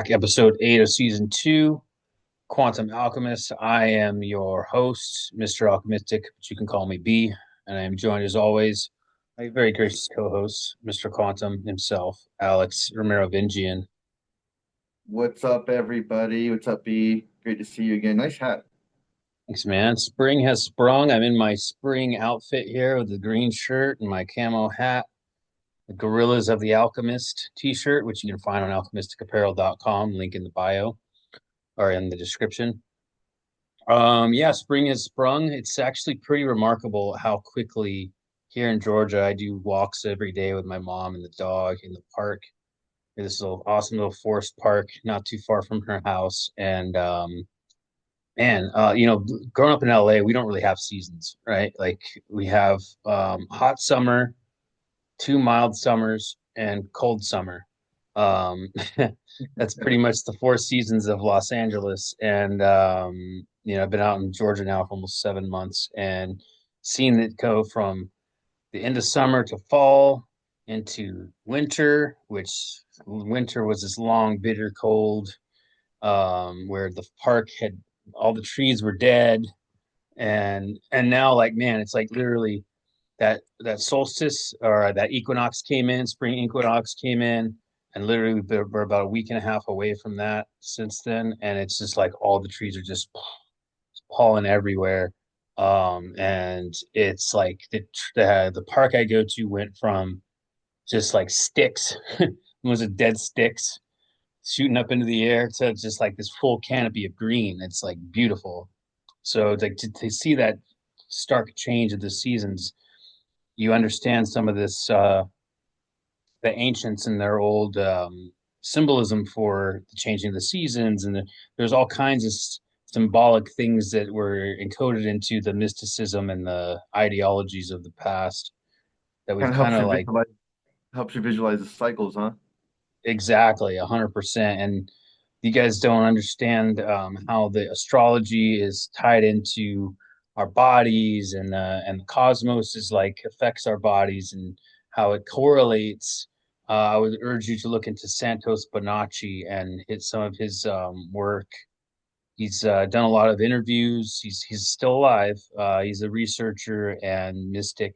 back, episode 8 of season 2, Quantum Alchemists. I am your host, Mr. Alchemystic, but you can call me B, and I am joined as always by a very gracious co-host, Mr. Quantum himself, Alex Romero Vingian. What's up, everybody? What's up, B? Great to see you again. Nice hat. Thanks, man. Spring has sprung. I'm in my spring outfit here with the green shirt and my camo hat, the Gorillas of the Alchemist t-shirt, which you can find on alchemisticapparel.com, link in the bio or in the description. Yeah, spring has sprung. It's actually pretty remarkable how quickly here in Georgia I do walks every day with my mom and the dog in the park. This little awesome little forest park not too far from her house. And growing up in LA, we don't really have seasons, right? Like we have hot summer, two mild summers, and cold summer. Um, that's pretty much the four seasons of Los Angeles. And I've been out in Georgia now for almost 7 months and seen it go from the end of summer to fall into winter, which winter was this long, bitter cold, where the park had all the trees were dead, and now like man, it's like literally that solstice or that equinox came in, spring equinox came in, and literally we're about a week and a half away from that since then, and it's just like all the trees are just pollen everywhere. And it's like the park I go to went from just like sticks, was it dead sticks shooting up into the air to just like this full canopy of green. It's like beautiful. So it's like to see that stark change of the seasons, you understand some of this the ancients and their old symbolism for the changing of the seasons, and there's all kinds of symbolic things that were encoded into the mysticism and the ideologies of the past that we've Kind of kind of like helps you visualize the cycles, huh? exactly 100%. And you guys don't understand how the astrology is tied into our bodies, and the cosmos is like affects our bodies and how it correlates. I would urge you to look into Santos Bonacci and hit some of his work. He's done a lot of interviews. He's still alive. He's a researcher and mystic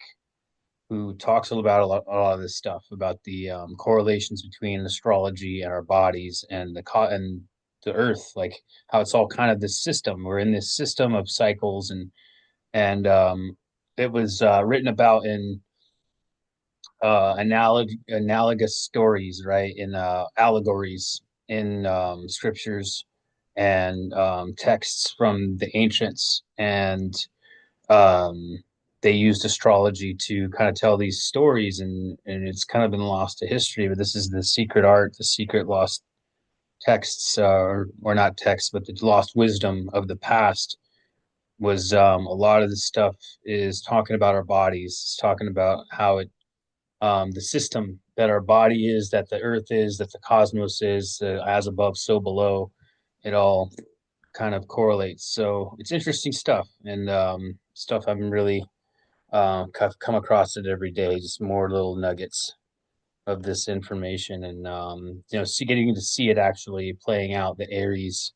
who talks about a lot of this stuff about the correlations between astrology and our bodies and and the earth, like how it's all kind of this system. We're in this system of cycles, and it was written about in analogous stories, right? In allegories in scriptures and texts from the ancients, and um, they used astrology to kind of tell these stories, and it's kind of been lost to history. But this is the secret art, the secret lost texts, or not texts, but the lost wisdom of the past. Was a lot of this stuff is talking about our bodies. It's talking about how it the system that our body is, that the earth is, that the cosmos is, as above, so below. It all kind of correlates. So it's interesting stuff, and stuff I'm really come across it every day. Just more little nuggets of this information, and getting to see it actually playing out. The Aries,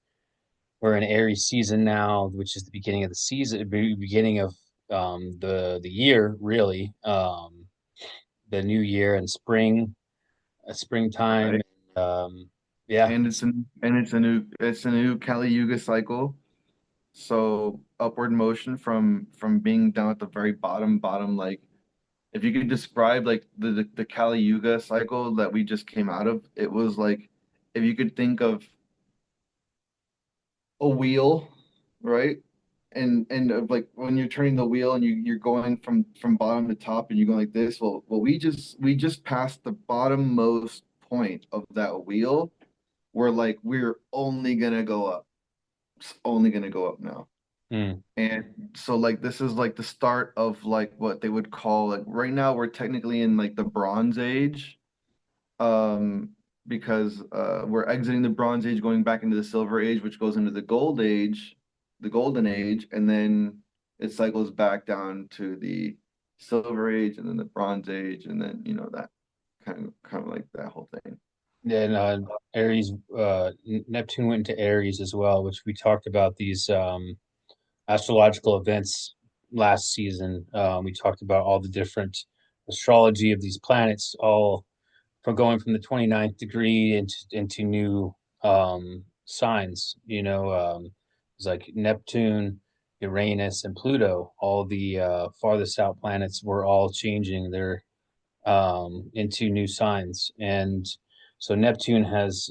we're in Aries season now, which is the beginning of the season, beginning of the year, really. The new year and spring, springtime. Right. Yeah, And it's a new Kali Yuga cycle. So upward motion from being down at the very bottom, like if you could describe like the Kali Yuga cycle that we just came out of, it was like if you could think of a wheel, right? And like when you're turning the wheel and you're going from bottom to top and you're going like this. Well, we just passed the bottommost point of that wheel. Where like we're only gonna go up. It's only gonna go up now. mm, And so like this is like the start of like what they would call like right now we're technically in like the Bronze Age. Um because we're exiting the Bronze Age, going back into the Silver Age, which goes into the Gold Age, the Golden Age, and then it cycles back down to the Silver Age and then the Bronze Age, and then that kind of like that whole thing. then Aries, Neptune went into Aries as well, which we talked about these astrological events last season. We talked about all the different astrology of these planets, all from going from the 29th degree into new signs. It's like Neptune, Uranus, and Pluto. All the farthest out planets were all changing their into new signs, and so Neptune has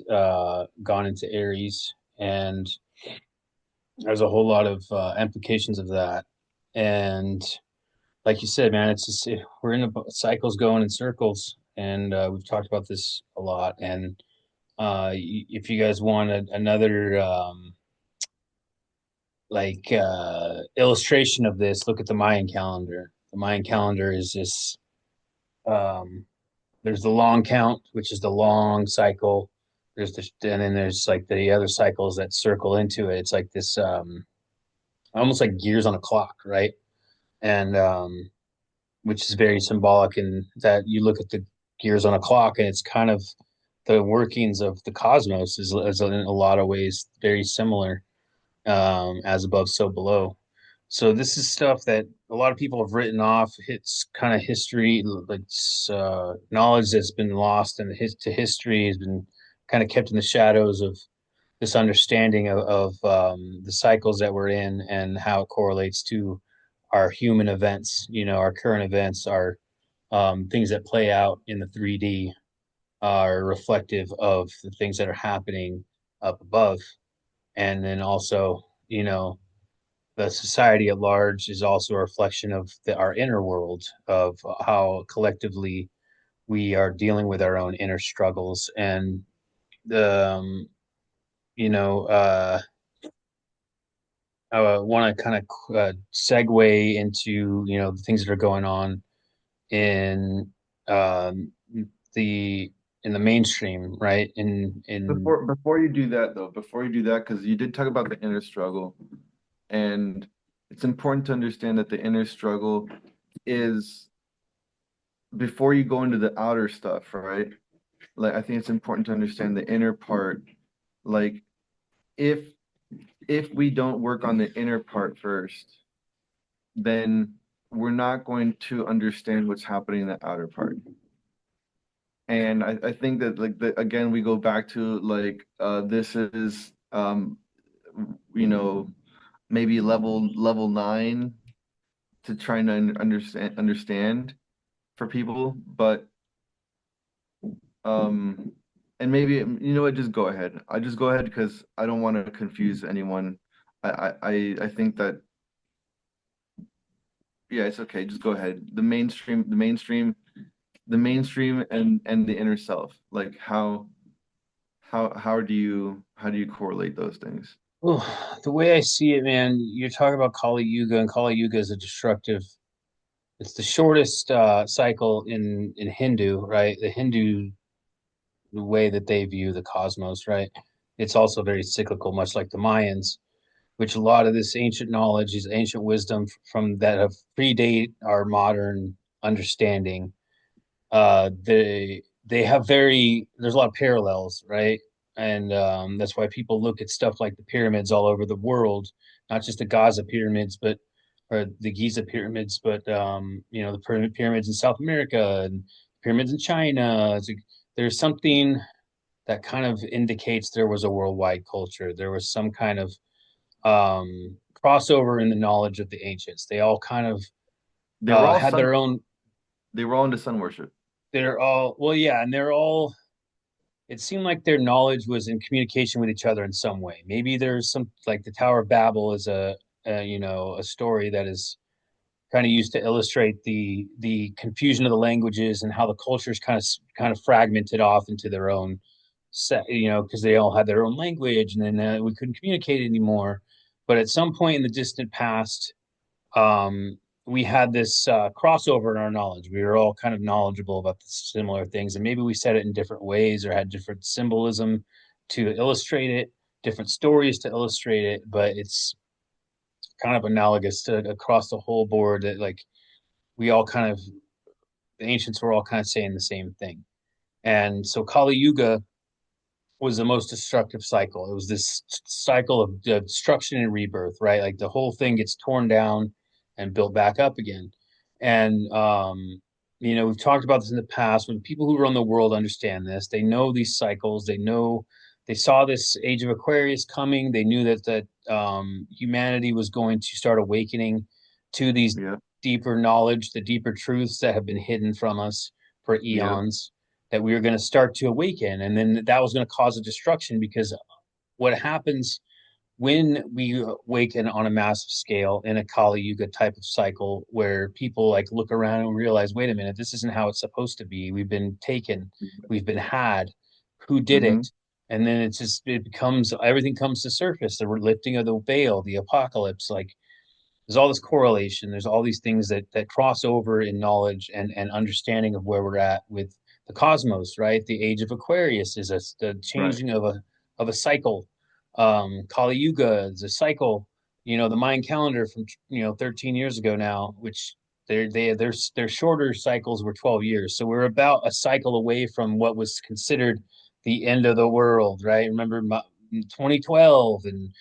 gone into Aries, and there's a whole lot of implications of that. And like you said, man, it's just we're in cycles going in circles, and we've talked about this a lot. And if you guys want another illustration of this, look at the Mayan calendar. The Mayan calendar is just um, there's the long count, which is the long cycle. And then there's like the other cycles that circle into it. It's like this almost like gears on a clock, right? And which is very symbolic in that you look at the gears on a clock and it's kind of the workings of the cosmos is in a lot of ways very similar, as above so below. So this is stuff that a lot of people have written off. It's kind of history, like knowledge that's been lost and to history has been kind of kept in the shadows of this understanding of the cycles that we're in and how it correlates to our human events, our current events, our things that play out in the 3D are reflective of the things that are happening up above. And then also, the society at large is also a reflection of our inner world, of how collectively we are dealing with our own inner struggles. And the, you know, I want to kind of segue into, the things that are going on in um, the in the mainstream, right? In Before you do that though, before you do that, because you did talk about the inner struggle, and it's important to understand that the inner struggle is before you go into the outer stuff, right? Like I think it's important to understand the inner part. Like if if we don't work on the inner part first, then we're not going to understand what's happening in the outer part. And I think that like again we go back to like this is you know maybe level 9 to trying to understand for people, but um and maybe you know what, just go ahead. I just go ahead because I don't want to confuse anyone. I think that yeah, it's okay. Just go ahead. The mainstream and the inner self. Like how do you correlate those things? the way I see it, man, you're talking about Kali Yuga, and Kali Yuga is a destructive. It's the shortest cycle in Hindu, right? The Hindu way that they view the cosmos, right? It's also very cyclical, much like the Mayans, which a lot of this ancient knowledge, these ancient wisdom from that have predate our modern understanding. They have there's a lot of parallels, right? And that's why people look at stuff like the pyramids all over the world, not just the Gaza pyramids, but or the Giza pyramids, but the pyramids in South America and pyramids in China. There's something that kind of indicates there was a worldwide culture. There was some kind of crossover in the knowledge of the ancients. They all kind of They were all had sun their own. they were all into sun worship. They're all well, yeah, and they're all. It seemed like their knowledge was in communication with each other in some way. Maybe there's some like the Tower of Babel is a story that is kind of used to illustrate the confusion of the languages and how the cultures kind of fragmented off into their own set, because they all had their own language, and then we couldn't communicate anymore. But at some point in the distant past, we had this crossover in our knowledge. We were all kind of knowledgeable about similar things, and maybe we said it in different ways or had different symbolism to illustrate it, different stories to illustrate it. But it's kind of analogous to across the whole board that like we all the ancients were all kind of saying the same thing. And so Kali Yuga. was the most destructive cycle. It was this cycle of destruction and rebirth, right? Like the whole thing gets torn down and built back up again. And we've talked about this in the past. When people who run the world understand this, they know these cycles. They know they saw this age of Aquarius coming. They knew that humanity was going to start awakening to these Yeah. deeper knowledge, the deeper truths that have been hidden from us for Yeah. eons, that we were going to start to awaken. And then that was going to cause a destruction, because what happens when we awaken on a massive scale in a Kali Yuga type of cycle, where people like look around and realize, wait a minute, this isn't how it's supposed to be. We've been taken, we've been had. Who did Mm-hmm. it? And then it becomes, everything comes to surface. The lifting of the veil, the apocalypse, like there's all this correlation. There's all these things that cross over in knowledge and understanding of where we're at with the cosmos, right? The age of Aquarius is the Right. changing of a cycle. Kali Yuga is a cycle. The Mayan calendar from 13 years ago now, which their shorter cycles were 12 years. So we're about a cycle away from what was considered the end of the world, right? Remember 2012, and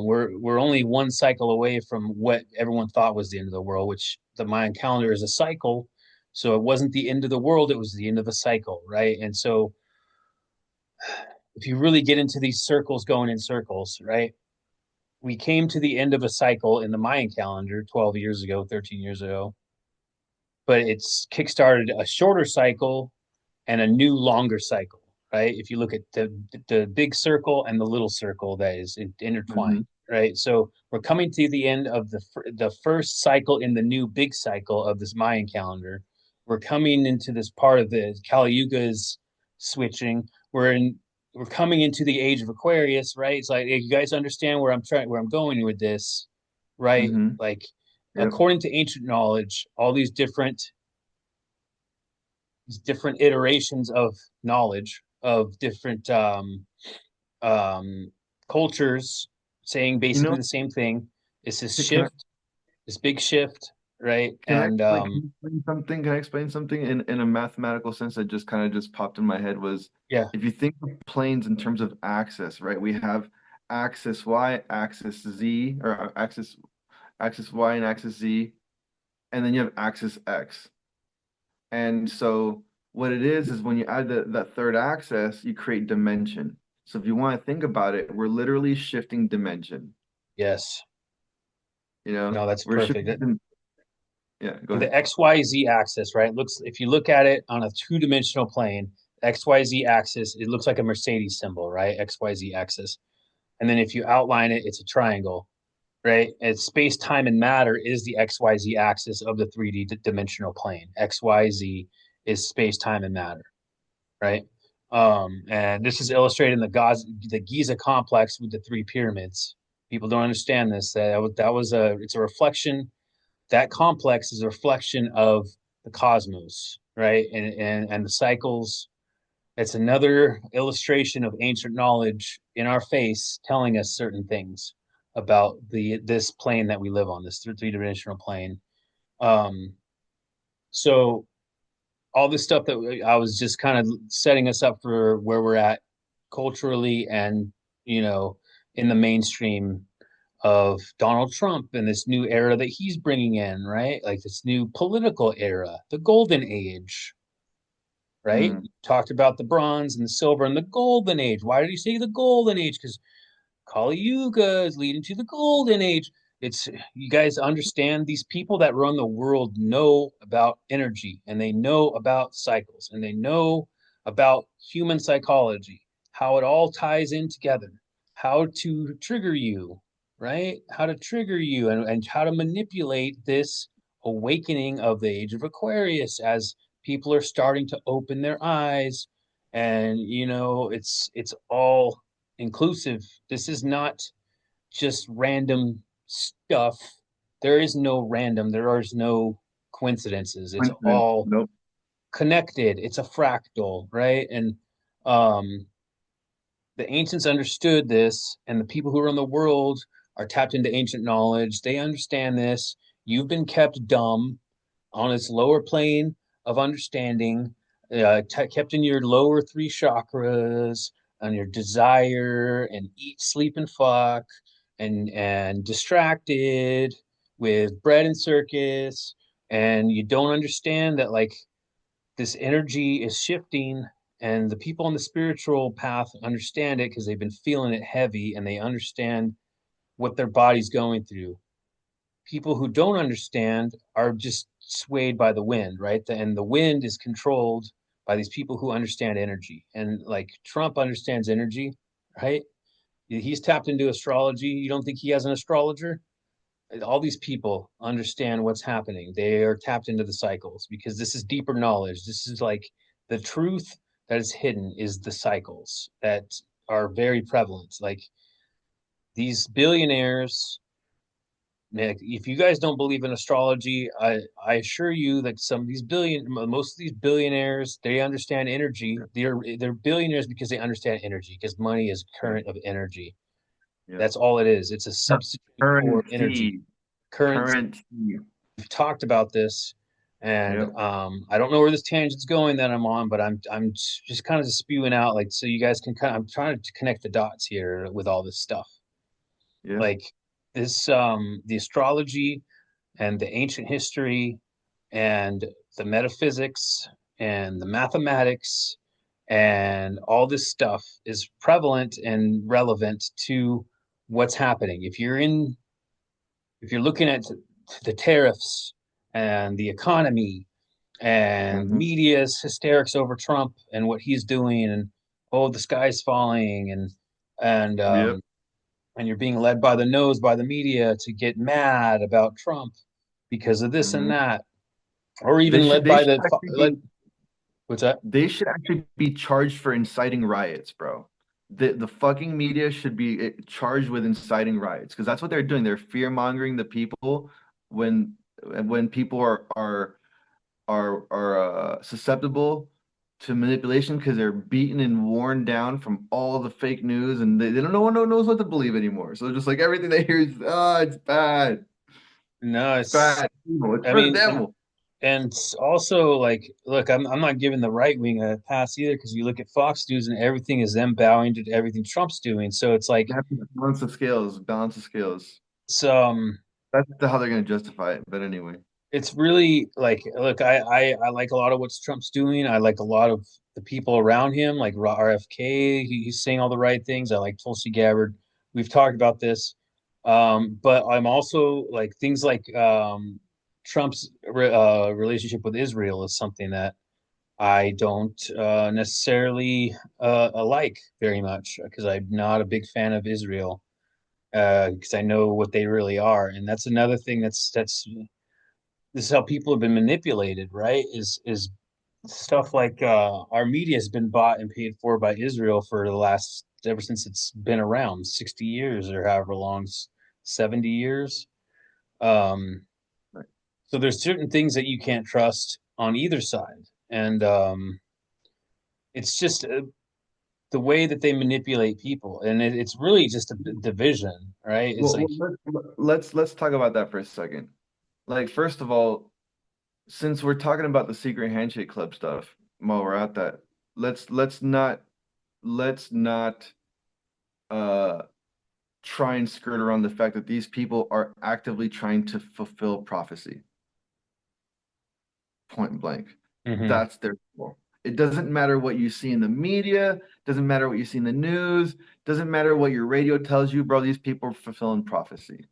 we're only one cycle away from what everyone thought was the end of the world, which the Mayan calendar is a cycle. So it wasn't the end of the world; it was the end of a cycle, right? And so, if you really get into these circles going in circles, right? We came to the end of a cycle in the Mayan calendar 12 years ago, 13 years ago, but it's kickstarted a shorter cycle and a new longer cycle, right? If you look at the big circle and the little circle that is Mm-hmm. intertwined, right? So we're coming to the end of the first cycle in the new big cycle of this Mayan calendar. We're coming into this part of the Kali Yuga is switching. We're coming into the age of Aquarius, right? It's like, you guys understand where I'm going with this, right? Mm-hmm. Like, Yep. according to ancient knowledge, all these different iterations of knowledge of different um, cultures saying You basically know, the same thing. It's this can I shift, this big shift, right? can I And explain, can you explain something? Can I explain something in a mathematical sense that just kind of just popped in my head was yeah, if you think of planes in terms of axis, right? We have axis Y, axis Z, or axis Y and axis Z, and then you have axis X. And so what it is when you add that third axis, you create dimension. So if you want to think about it, we're literally shifting dimension. yes, You know, no, that's we're perfect. shifting. Yeah, go The ahead. XYZ axis, right? Looks if you look at it on a two-dimensional plane, XYZ axis, it looks like a Mercedes symbol, right? XYZ axis. And then if you outline it, it's a triangle, right? It's space, time, and matter is the XYZ axis of the 3D dimensional plane. XYZ is space, time, and matter, right? And this is illustrated in the Giza complex with the three pyramids. People don't understand this. It's a reflection. That complex is a reflection of the cosmos, right? And the cycles. It's another illustration of ancient knowledge in our face, telling us certain things about the this plane that we live on, this three-dimensional plane. Um, so all this stuff that I was just kind of setting us up for where we're at culturally, and you know in the mainstream of Donald Trump and this new era that he's bringing in, right? Like this new political era, the golden age, right? Mm, Talked about the bronze and the silver and the golden age. Why did he say the golden age? Because Kali Yuga is leading to the golden age. It's You guys understand, these people that run the world know about energy, and they know about cycles, and they know about human psychology, how it all ties in together, how to trigger you, right? How to trigger you, and how to manipulate this awakening of the age of Aquarius as people are starting to open their eyes. And it's all inclusive. This is not just random stuff. There is no random, there is no coincidences. It's coincidence. all Nope. connected. It's a fractal, right? And um, the ancients understood this, and the people who run the world are tapped into ancient knowledge. They understand this. You've been kept dumb on its lower plane of understanding, kept in your lower three chakras, on your desire and eat, sleep, and fuck, and distracted with bread and circus, and you don't understand that like this energy is shifting, and the people on the spiritual path understand it because they've been feeling it heavy and they understand what their body's going through. People who don't understand are just swayed by the wind, right? And the wind is controlled by these people who understand energy. And like Trump understands energy, right? He's tapped into astrology. You don't think he has an astrologer? All these people understand what's happening. They are tapped into the cycles because this is deeper knowledge. This is like the truth that is hidden is the cycles that are very prevalent. Like these billionaires, if you guys don't believe in astrology, I assure you that some of these most of these billionaires, they understand energy. They're billionaires because they understand energy, because money is Yeah. current of energy. Yep. That's all it is. It's a substitute for energy. Currency. Current. Currency. We've talked about this, and Yep. I don't know where this tangent's going that I'm on, but I'm just kind of spewing out like so you guys can kind of, I'm trying to connect the dots here with all this stuff. Yeah. Like this the astrology and the ancient history and the metaphysics and the mathematics and all this stuff is prevalent and relevant to what's happening. If you're looking at the tariffs and the economy and Hmm. media's hysterics over Trump and what he's doing, and oh, the sky's falling, and Yep. and you're being led by the nose by the media to get mad about Trump because of this and Hmm. that, or They even should led they by should the actually led. be What's that? they should actually be charged for inciting riots, bro. The fucking media should be charged with inciting riots because that's what they're doing. They're fear mongering the people when when people are susceptible to manipulation because they're beaten and worn down from all the fake news and they don't know no one knows what to believe anymore. So just like everything they hear is it's bad. No, It's bad. Evil. It's I for the mean, devil. and also like, look, I'm not giving the right wing a pass either because you look at Fox News and everything is them bowing to everything Trump's doing. So it's like, They have to balance the scales, balance the scales. some That's how they're gonna justify it. But anyway. it's really like, look, I like a lot of what Trump's doing. I like a lot of the people around him, like RFK. He's saying all the right things. I like Tulsi Gabbard. We've talked about this, but I'm also like things like Trump's relationship with Israel is something that I don't necessarily like very much because I'm not a big fan of Israel because I know what they really are, and that's another thing that's this is how people have been manipulated, right? Is stuff like our media has been bought and paid for by Israel for the last ever since it's been around 60 years or however long, 70 years. Um, Right. so there's certain things that you can't trust on either side, and it's just the way that they manipulate people, and it's really just a division, right? It's like, Let's talk about that for a second. Like, first of all, since we're talking about the secret handshake club stuff, while we're at that, let's not uh try and skirt around the fact that these people are actively trying to fulfill prophecy, point blank. mhm. That's their goal. It doesn't matter what you see in the media, doesn't matter what you see in the news, doesn't matter what your radio tells you, bro. These people are fulfilling prophecy.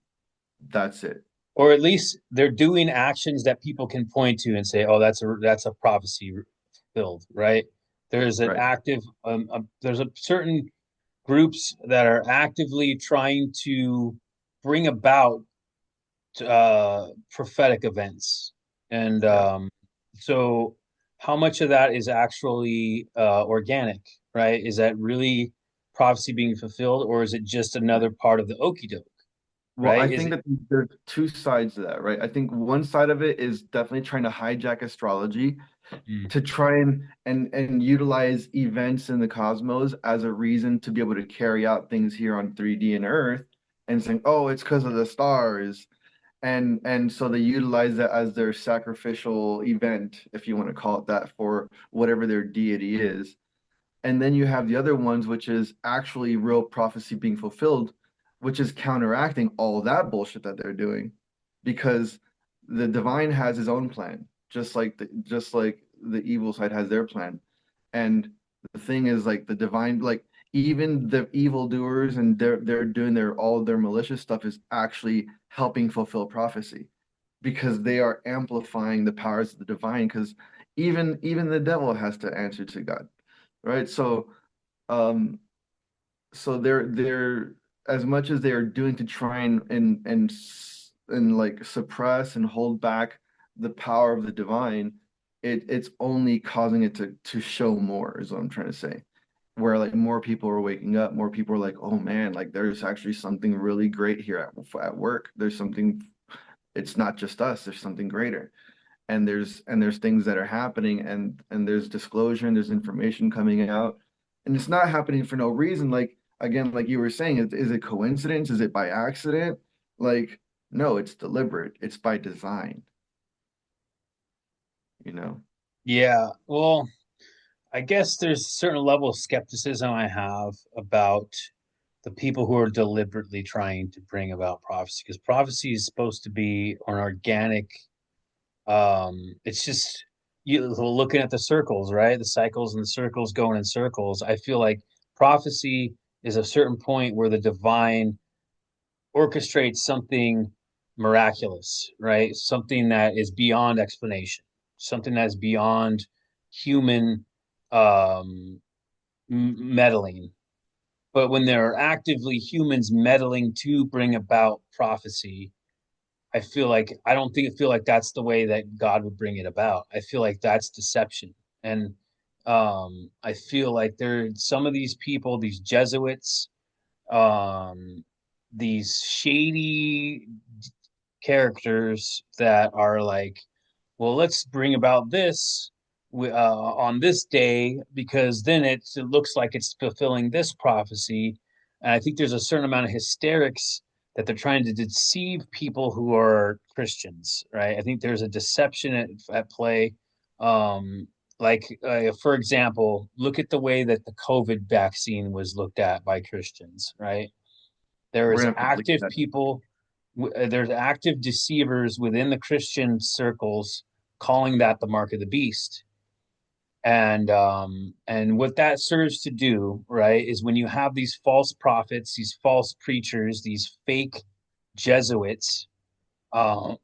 That's it. Or at least they're doing actions that people can point to and say, "Oh, that's a prophecy filled," right? There's an Right. active, there's a certain groups that are actively trying to bring about prophetic events, and Yep. so how much of that is actually organic, right? Is that really prophecy being fulfilled, or is it just another part of the okey doke, Well, right? I Is think it? that there's two sides to that, right? I think one side of it is definitely trying to hijack astrology Mm. to try and utilize events in the cosmos as a reason to be able to carry out things here on 3D and Earth and saying, oh, it's because of the stars. And so they utilize that as their sacrificial event, if you want to call it that, for whatever their deity is. And then you have the other ones, which is actually real prophecy being fulfilled, which is counteracting all that bullshit that they're doing, because the divine has his own plan, just like the evil side has their plan. And the thing is, like the divine, like even the evildoers and they're doing their all of their malicious stuff is actually helping fulfill prophecy because they are amplifying the powers of the divine. Because even the devil has to answer to God, right? Um, so they're as much as they are doing to try and like suppress and hold back the power of the divine, it's only causing it to show more, is what I'm trying to say. Where like more people are waking up, more people are like, oh man, like there's actually something really great here at work. There's something, it's not just us, there's something greater. And there's things that are happening, and there's disclosure and there's information coming out. And it's not happening for no reason. Like again, like you were saying, is it coincidence? Is it by accident? Like, no, it's deliberate. It's by design, you know? Yeah. Well, I guess there's a certain level of skepticism I have about the people who are deliberately trying to bring about prophecy, because prophecy is supposed to be an organic, it's just you looking at the circles, right? The cycles and the circles going in circles. I feel like prophecy is a certain point where the divine orchestrates something miraculous, right? Something that is beyond explanation, something that's beyond human um, meddling. But when there are actively humans meddling to bring about prophecy, I don't think feel like that's the way that God would bring it about. I feel like that's deception. And I feel like there some of these people, these Jesuits, um, these shady characters that are like, well, let's bring about this on this day because then it looks like it's fulfilling this prophecy. And I think there's a certain amount of hysterics that they're trying to deceive people who are Christians, right? I think there's a deception at play. For example, look at the way that the COVID vaccine was looked at by Christians, right? There We're is gonna have to bleep active that. people, there's active deceivers within the Christian circles calling that the mark of the beast. And what that serves to do, right, is when you have these false prophets, these false preachers, these fake Jesuits, uh,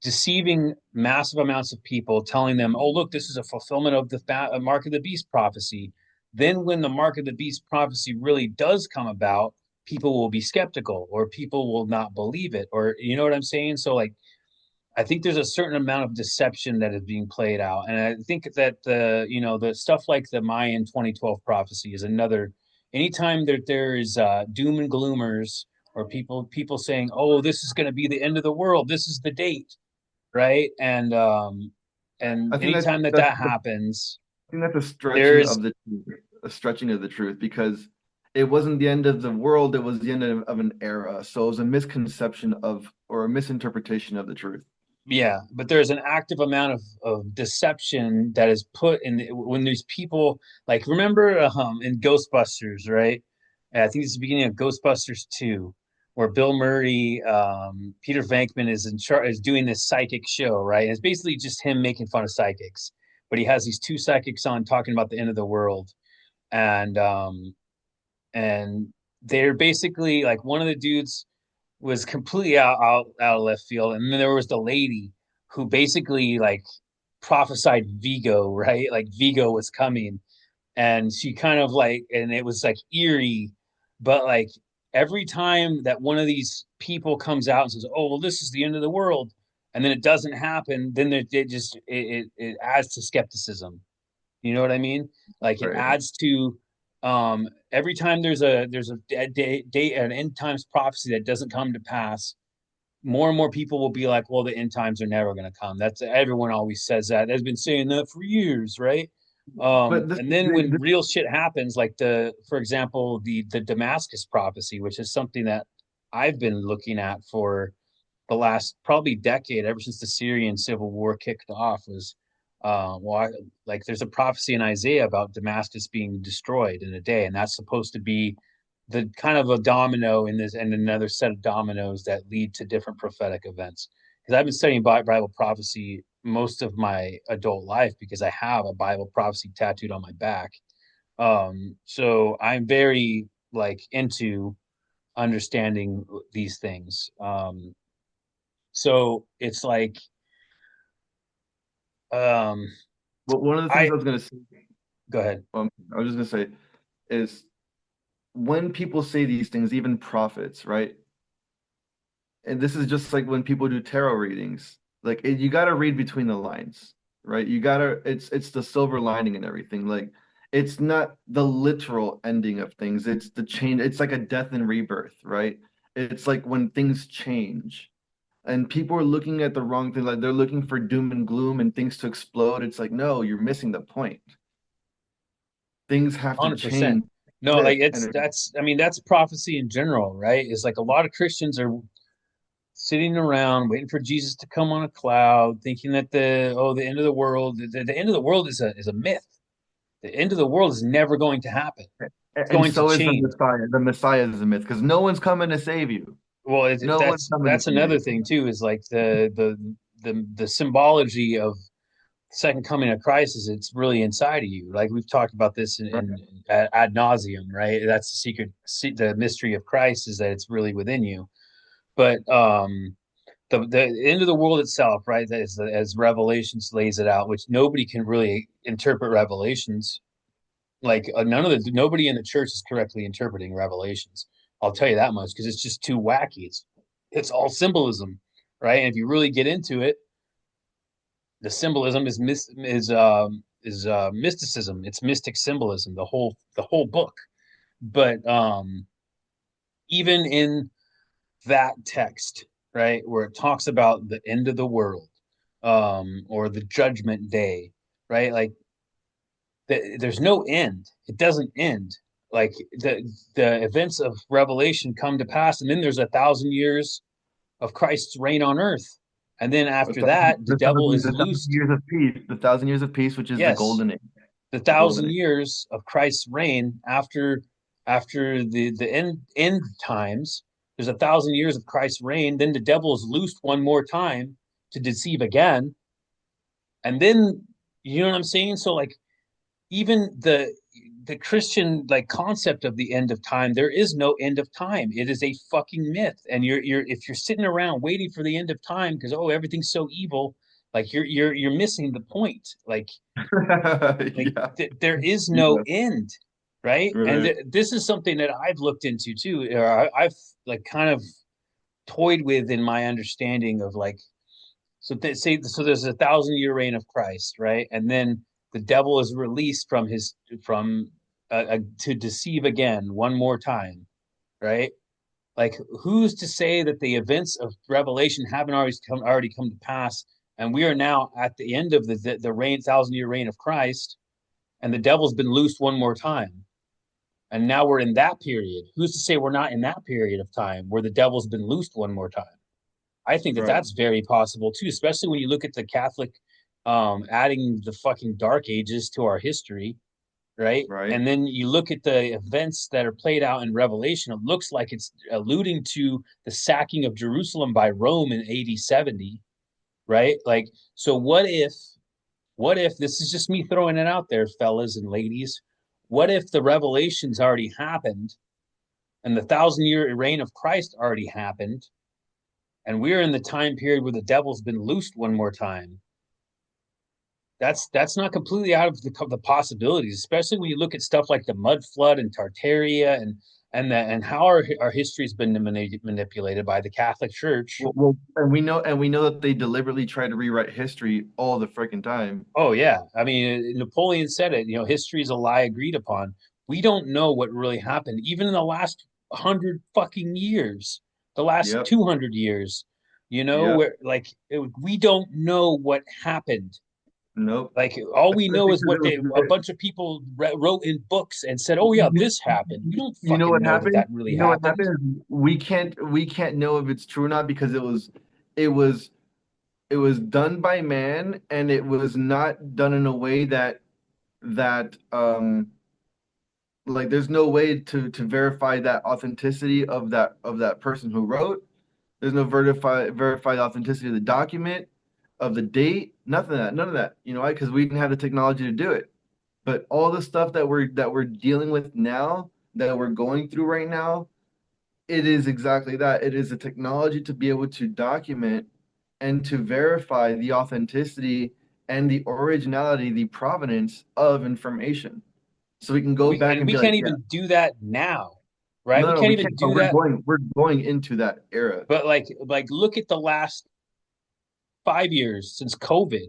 deceiving massive amounts of people, telling them, "Oh, look, this is a fulfillment of the mark of the beast prophecy." Then, when the mark of the beast prophecy really does come about, people will be skeptical, or people will not believe it, or you know what I'm saying. So, like, I think there's a certain amount of deception that is being played out, and I think that the stuff like the Mayan 2012 prophecy is another. Anytime that there is doom and gloomers or people saying, "Oh, this is going to be the end of the world. This is the date," right? And I think anytime that that's that happens, I think that's a stretching there's of the truth, a stretching of the truth, because it wasn't the end of the world, it was the end of an era. So it was a misconception of or a misinterpretation of the truth. yeah, but there's an active amount of deception that is put in when these people like remember in Ghostbusters, right? I think it's the beginning of Ghostbusters 2, where Bill Murray, Peter Venkman is in charge is doing this psychic show, right? And it's basically just him making fun of psychics, but he has these two psychics on talking about the end of the world, and and they're basically like one of the dudes was completely out of left field, and then there was the lady who basically like prophesied Vigo, right? Like Vigo was coming, and she kind of like, and it was like eerie, but like every time that one of these people comes out and says, "Oh, well, this is the end of the world," and then it doesn't happen, then it adds to skepticism. You know what I mean? Like it Right. adds to every time there's a day an end times prophecy that doesn't come to pass, more and more people will be like, well, the end times are never going to come. That's everyone always says that. They've been saying that for years, right? But this, And then when this real shit happens, like for example, the Damascus prophecy, which is something that I've been looking at for the last probably decade, ever since the Syrian civil war kicked off, was Like there's a prophecy in Isaiah about Damascus being destroyed in a day, and that's supposed to be the kind of a domino in this, and another set of dominoes that lead to different prophetic events. Because I've been studying Bible prophecy most of my adult life because I have a Bible prophecy tattooed on my back. So I'm very like into understanding these things. So it's like um, But one of the things I I was gonna say, go ahead. I was just gonna say, is when people say these things, even prophets, right? And this is just like when people do tarot readings. Like you got to read between the lines, right? You got to it's the silver lining and everything. Like it's not the literal ending of things. It's the change. It's like a death and rebirth, right? It's like when things change. And people are looking at the wrong thing. Like they're looking for doom and gloom and things to explode. It's like, no, you're missing the point. Things have to 100%. change, No, like shift, it's and that's I mean that's prophecy in general, right? It's like a lot of Christians are sitting around waiting for Jesus to come on a cloud, thinking that the end of the world, the end of the world is a myth. The end of the world is never going to happen. It's and going to so is the change. Messiah. The Messiah is a myth because no one's coming to save you. Well, No one's coming to that's save another you. thing too, is like the symbology of second coming of Christ is it's really inside of you. Like we've talked about this in ad nauseum, right? That's the secret, the mystery of Christ is that it's really within you. But the end of the world itself, right? As Revelations lays it out, which nobody can really interpret Revelations. Like nobody in the church is correctly interpreting Revelations. I'll tell you that much because it's just too wacky. It's all symbolism, right? And if you really get into it, the symbolism is mysticism. It's mystic symbolism. The whole book. But even in that text, right, where it talks about the end of the world, or the judgment day, right? Like there's no end. It doesn't end. Like the events of Revelation come to pass, and then there's 1,000 years of Christ's reign on earth, and then after that, the devil is The thousand loosed. years of peace, the thousand years of peace, which is the Yes, golden age. the The golden thousand age. years of Christ's reign after the end times. There's 1,000 years of Christ's reign. Then the devil is loosed one more time to deceive again, and then you know what I'm saying. So like even the Christian like concept of the end of time, there is no end of time. It is a fucking myth. And you're if you're sitting around waiting for the end of time because oh everything's so evil, like you're missing the point. Like Yeah. there is no Yeah. end, right? And Right. this is something that I've looked into too, or I've like kind of toyed with in my understanding of like so they say so there's 1,000 year reign of Christ, right? And then the devil is released from his from to deceive again one more time, right? Like who's to say that the events of Revelation haven't already come to pass, and we are now at the end of the reign 1,000 year reign of Christ, and the devil's been loosed one more time, and now we're in that period. Who's to say we're not in that period of time where the devil's been loosed one more time? I think that Right. that's very possible too, especially when you look at the Catholic adding the fucking Dark Ages to our history, right? Right. And then you look at the events that are played out in Revelation. It looks like it's alluding to the sacking of Jerusalem by Rome in AD 70, right? Like, so what if this is just me throwing it out there, fellas and ladies? What if the revelations already happened and the 1,000 year reign of Christ already happened? And we're in the time period where the devil's been loosed one more time. That's not completely out of the possibilities, especially when you look at stuff like the mud flood and Tartaria and how our history's been manipulated by the Catholic Church. And we know that they deliberately try to rewrite history all the freaking time. Oh yeah, I mean Napoleon said it. History is a lie agreed upon. We don't know what really happened, even in the last 100 fucking years, the last Yep. 200 years. Yep. Where like we don't know what happened. Nope. Like all we know Especially is because what it was a bunch of people wrote in books and said, "Oh yeah, you, this happened." We don't you know fucking what know that happened? that really You know what happened. happened is we can't know if it's true or not because it was it was done by man, and it was not done in a way that like there's no way to verify that authenticity of that person who wrote. There's no verified authenticity of the document, of the date, nothing of that, none of that. You know why? Because we didn't have the technology to do it. But all the stuff that we're dealing with now, that we're going through right now, it is exactly that. It is a technology to be able to document and to verify the authenticity and the originality, the provenance of information. So we can go back and We be like, can't yeah, even do that now, right? no, We no, can't we even can't, but do that. we're going into that era. But like look at the last 5 years since COVID.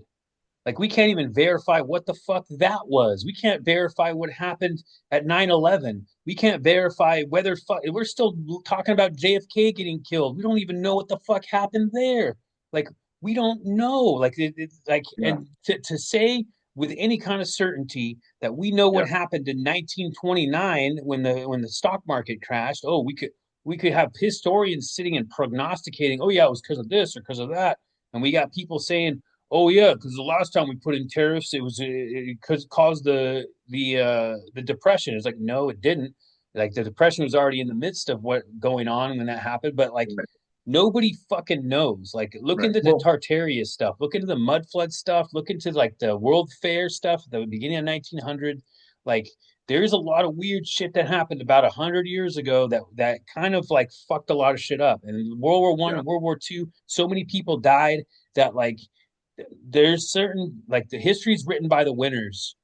Like we can't even verify what the fuck that was. We can't verify what happened at 9/11. We can't verify whether we're still talking about JFK getting killed. We don't even know what the fuck happened there. Like we don't know. Like it's like Yeah, and to say with any kind of certainty that we know what yeah, happened in 1929 when the stock market crashed. Oh, we could have historians sitting and prognosticating, oh yeah, it was because of this or because of that. And we got people saying, oh yeah, because the last time we put in tariffs, it caused the depression. It's like no, it didn't. Like the depression was already in the midst of what going on when that happened, but like right, nobody fucking knows. Like look right. into the Well, Tartaria stuff, look into the mud flood stuff, look into like the World Fair stuff at the beginning of 1900. Like there's a lot of weird shit that happened about 100 years ago that kind of like fucked a lot of shit up. And World War I yeah, and World War II, so many people died that like there's certain like the history is written by the winners,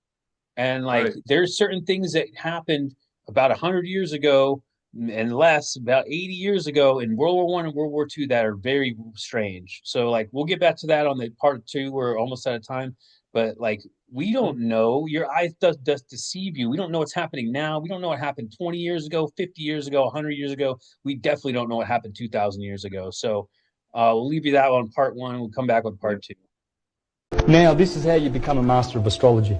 and like right. there's certain things that happened about 100 years ago and less, about 80 years ago in World War I and World War II that are very strange. So like we'll get back to that on the part two. We're almost out of time, but like we don't know. Your eyes does deceive you. We don't know what's happening now. We don't know what happened 20 years ago, 50 years ago, 100 years ago. We definitely don't know what happened 2,000 years ago. So we'll leave you that on part one. We'll come back with Yeah. part two. Now, this is how you become a master of astrology.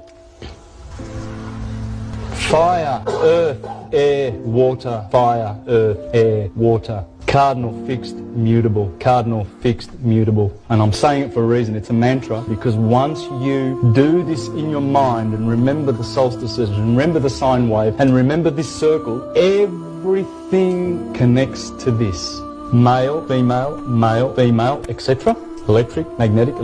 Fire, earth, air, water, fire, earth, air, water. Cardinal, fixed, mutable. Cardinal, fixed, mutable. And I'm saying it for a reason. It's a mantra because once you do this in your mind and remember the solstices and remember the sine wave and remember this circle, everything connects to this. Male, female, etc. Electric, magnetic.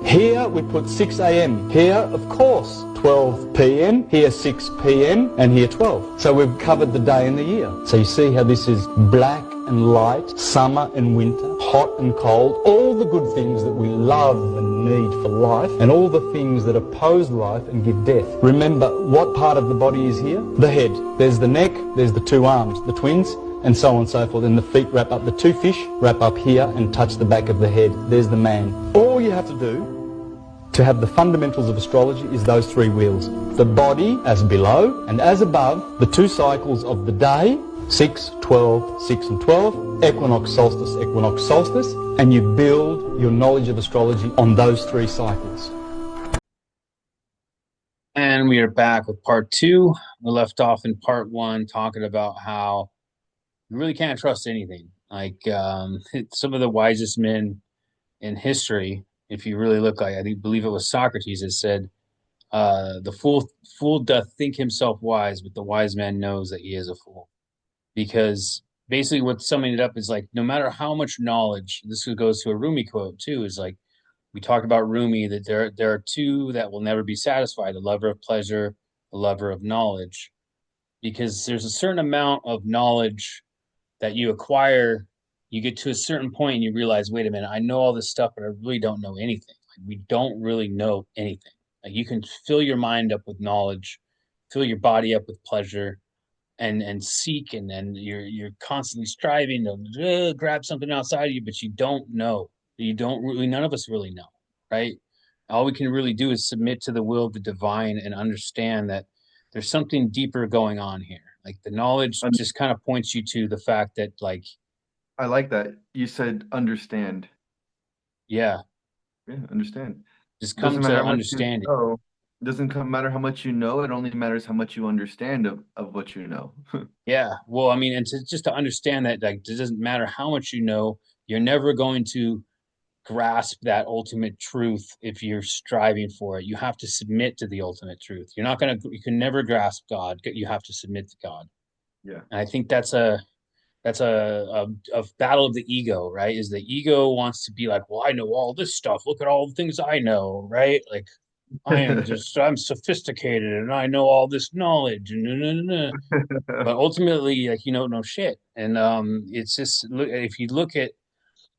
Here we put 6 a.m. Here, of course, 12 p.m. Here 6 p.m. and here 12. So we've covered the day and the year. So you see how this is black and light, summer and winter, hot and cold, all the good things that we love and need for life, and all the things that oppose life and give death. Remember, what part of the body is here? The head. There's the neck, there's the two arms, the twins, and so on and so forth. And the feet wrap up, the two fish wrap up here and touch the back of the head. There's the man. All you have to do to have the fundamentals of astrology is those three wheels. The body as below and as above, the two cycles of the day, 6, 12, 6 and 12, equinox, solstice, and you build your knowledge of astrology on those three cycles. And we are back with part two. We left off in part one talking about how you really can't trust anything. Like some of the wisest men in history, if you really look, like believe it was Socrates that said, "The fool doth think himself wise, but the wise man knows that he is a fool." Because basically, what summing it up is like, no matter how much knowledge, this goes to a Rumi quote too, is like we talked about Rumi that there are two that will never be satisfied: a lover of pleasure, a lover of knowledge. Because there's a certain amount of knowledge that you acquire, you get to a certain point and you realize, wait a minute, I know all this stuff, but I really don't know anything. Like, we don't really know anything. Like you can fill your mind up with knowledge, fill your body up with pleasure, and seek, and then you're constantly striving to grab something outside of you, but you don't know. You don't really. None of us really know, right? All we can really do is submit to the will of the divine and understand that there's something deeper going on here. Like the knowledge And just kind of points you to the fact that, like, I like that. You said understand. yeah, Yeah, understand. just come Doesn't matter to how much you understand it. know. Doesn't matter how much you know. It only matters how much you understand of what you know. Yeah. Well, I mean, and just to understand that, like, it doesn't matter how much you know, you're never going to grasp that ultimate truth if you're striving for it. You have to submit to the ultimate truth. You can never grasp God. You have to submit to God. Yeah. And I think that's a battle of the ego, right? Is the ego wants to be like, well, I know all this stuff. Look at all the things I know, right? Like I'm sophisticated and I know all this knowledge and but ultimately, like, you don't know shit. And it's just if you look at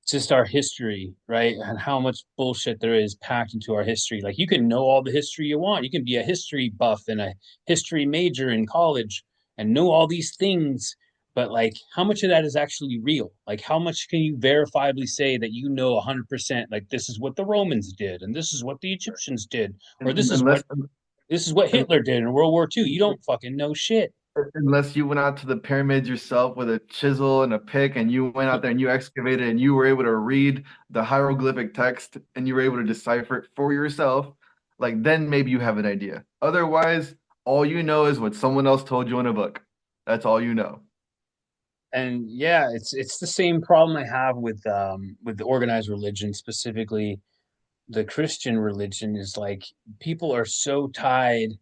just our history, right? And how much bullshit there is packed into our history. Like you can know all the history you want. You can be a history buff and a history major in college and know all these things. But like, how much of that is actually real? Like, how much can you verifiably say that you know 100%? Like, this is what the Romans did, and this is what the Egyptians did, or Unless this is what Hitler did in World War II. You don't fucking know shit. unless you went out to the pyramids yourself with a chisel and a pick and you went out there and you excavated and you were able to read the hieroglyphic text and you were able to decipher it for yourself, like then maybe you have an idea. Otherwise, all you know is what someone else told you in a book. That's all you know. And yeah, it's the same problem I have with the organized religion, specifically the Christian religion. Is like people are so tied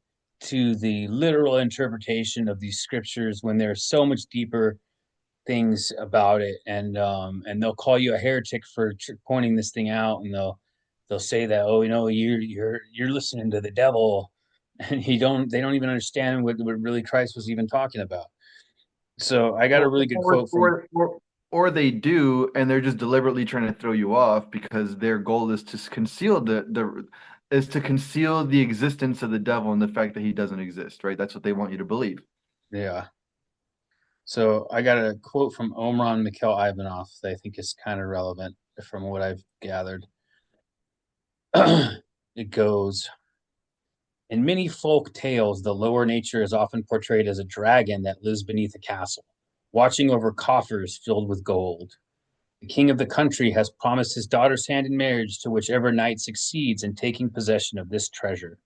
to the literal interpretation of these scriptures when there's so much deeper things about it, and they'll call you a heretic for pointing this thing out, and they'll say that, oh, you're listening to the devil, and they don't even understand what really Christ was even talking about. So I got a Or, really good or, quote from or, or, or they do, and they're just deliberately trying to throw you off because their goal is to conceal the existence of the devil and the fact that he doesn't exist, right? That's what they want you to believe. yeah. So I got a quote from Omran Mikhail Ivanov that I think is kind of relevant from what I've gathered. It goes, in many folk tales, the lower nature is often portrayed as a dragon that lives beneath a castle, watching over coffers filled with gold. The king of the country has promised his daughter's hand in marriage to whichever knight succeeds in taking possession of this treasure.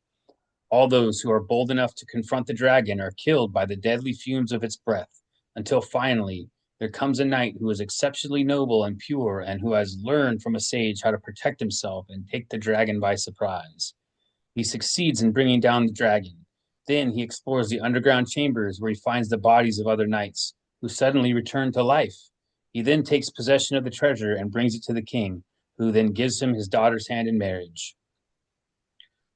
All those who are bold enough to confront the dragon are killed by the deadly fumes of its breath, until finally there comes a knight who is exceptionally noble and pure and who has learned from a sage how to protect himself and take the dragon by surprise. He succeeds in bringing down the dragon. Then he explores the underground chambers where he finds the bodies of other knights, who suddenly return to life. He then takes possession of the treasure and brings it to the king, who then gives him his daughter's hand in marriage.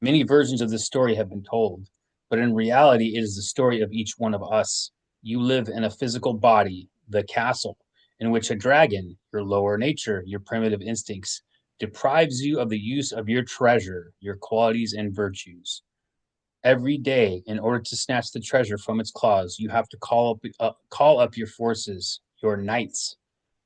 Many versions of this story have been told, but in reality, it is the story of each one of us. You live in a physical body, the castle, in which a dragon, your lower nature, your primitive instincts, deprives you of the use of your treasure, your qualities and virtues. Every day, in order to snatch the treasure from its claws, you have to call up your forces, your knights.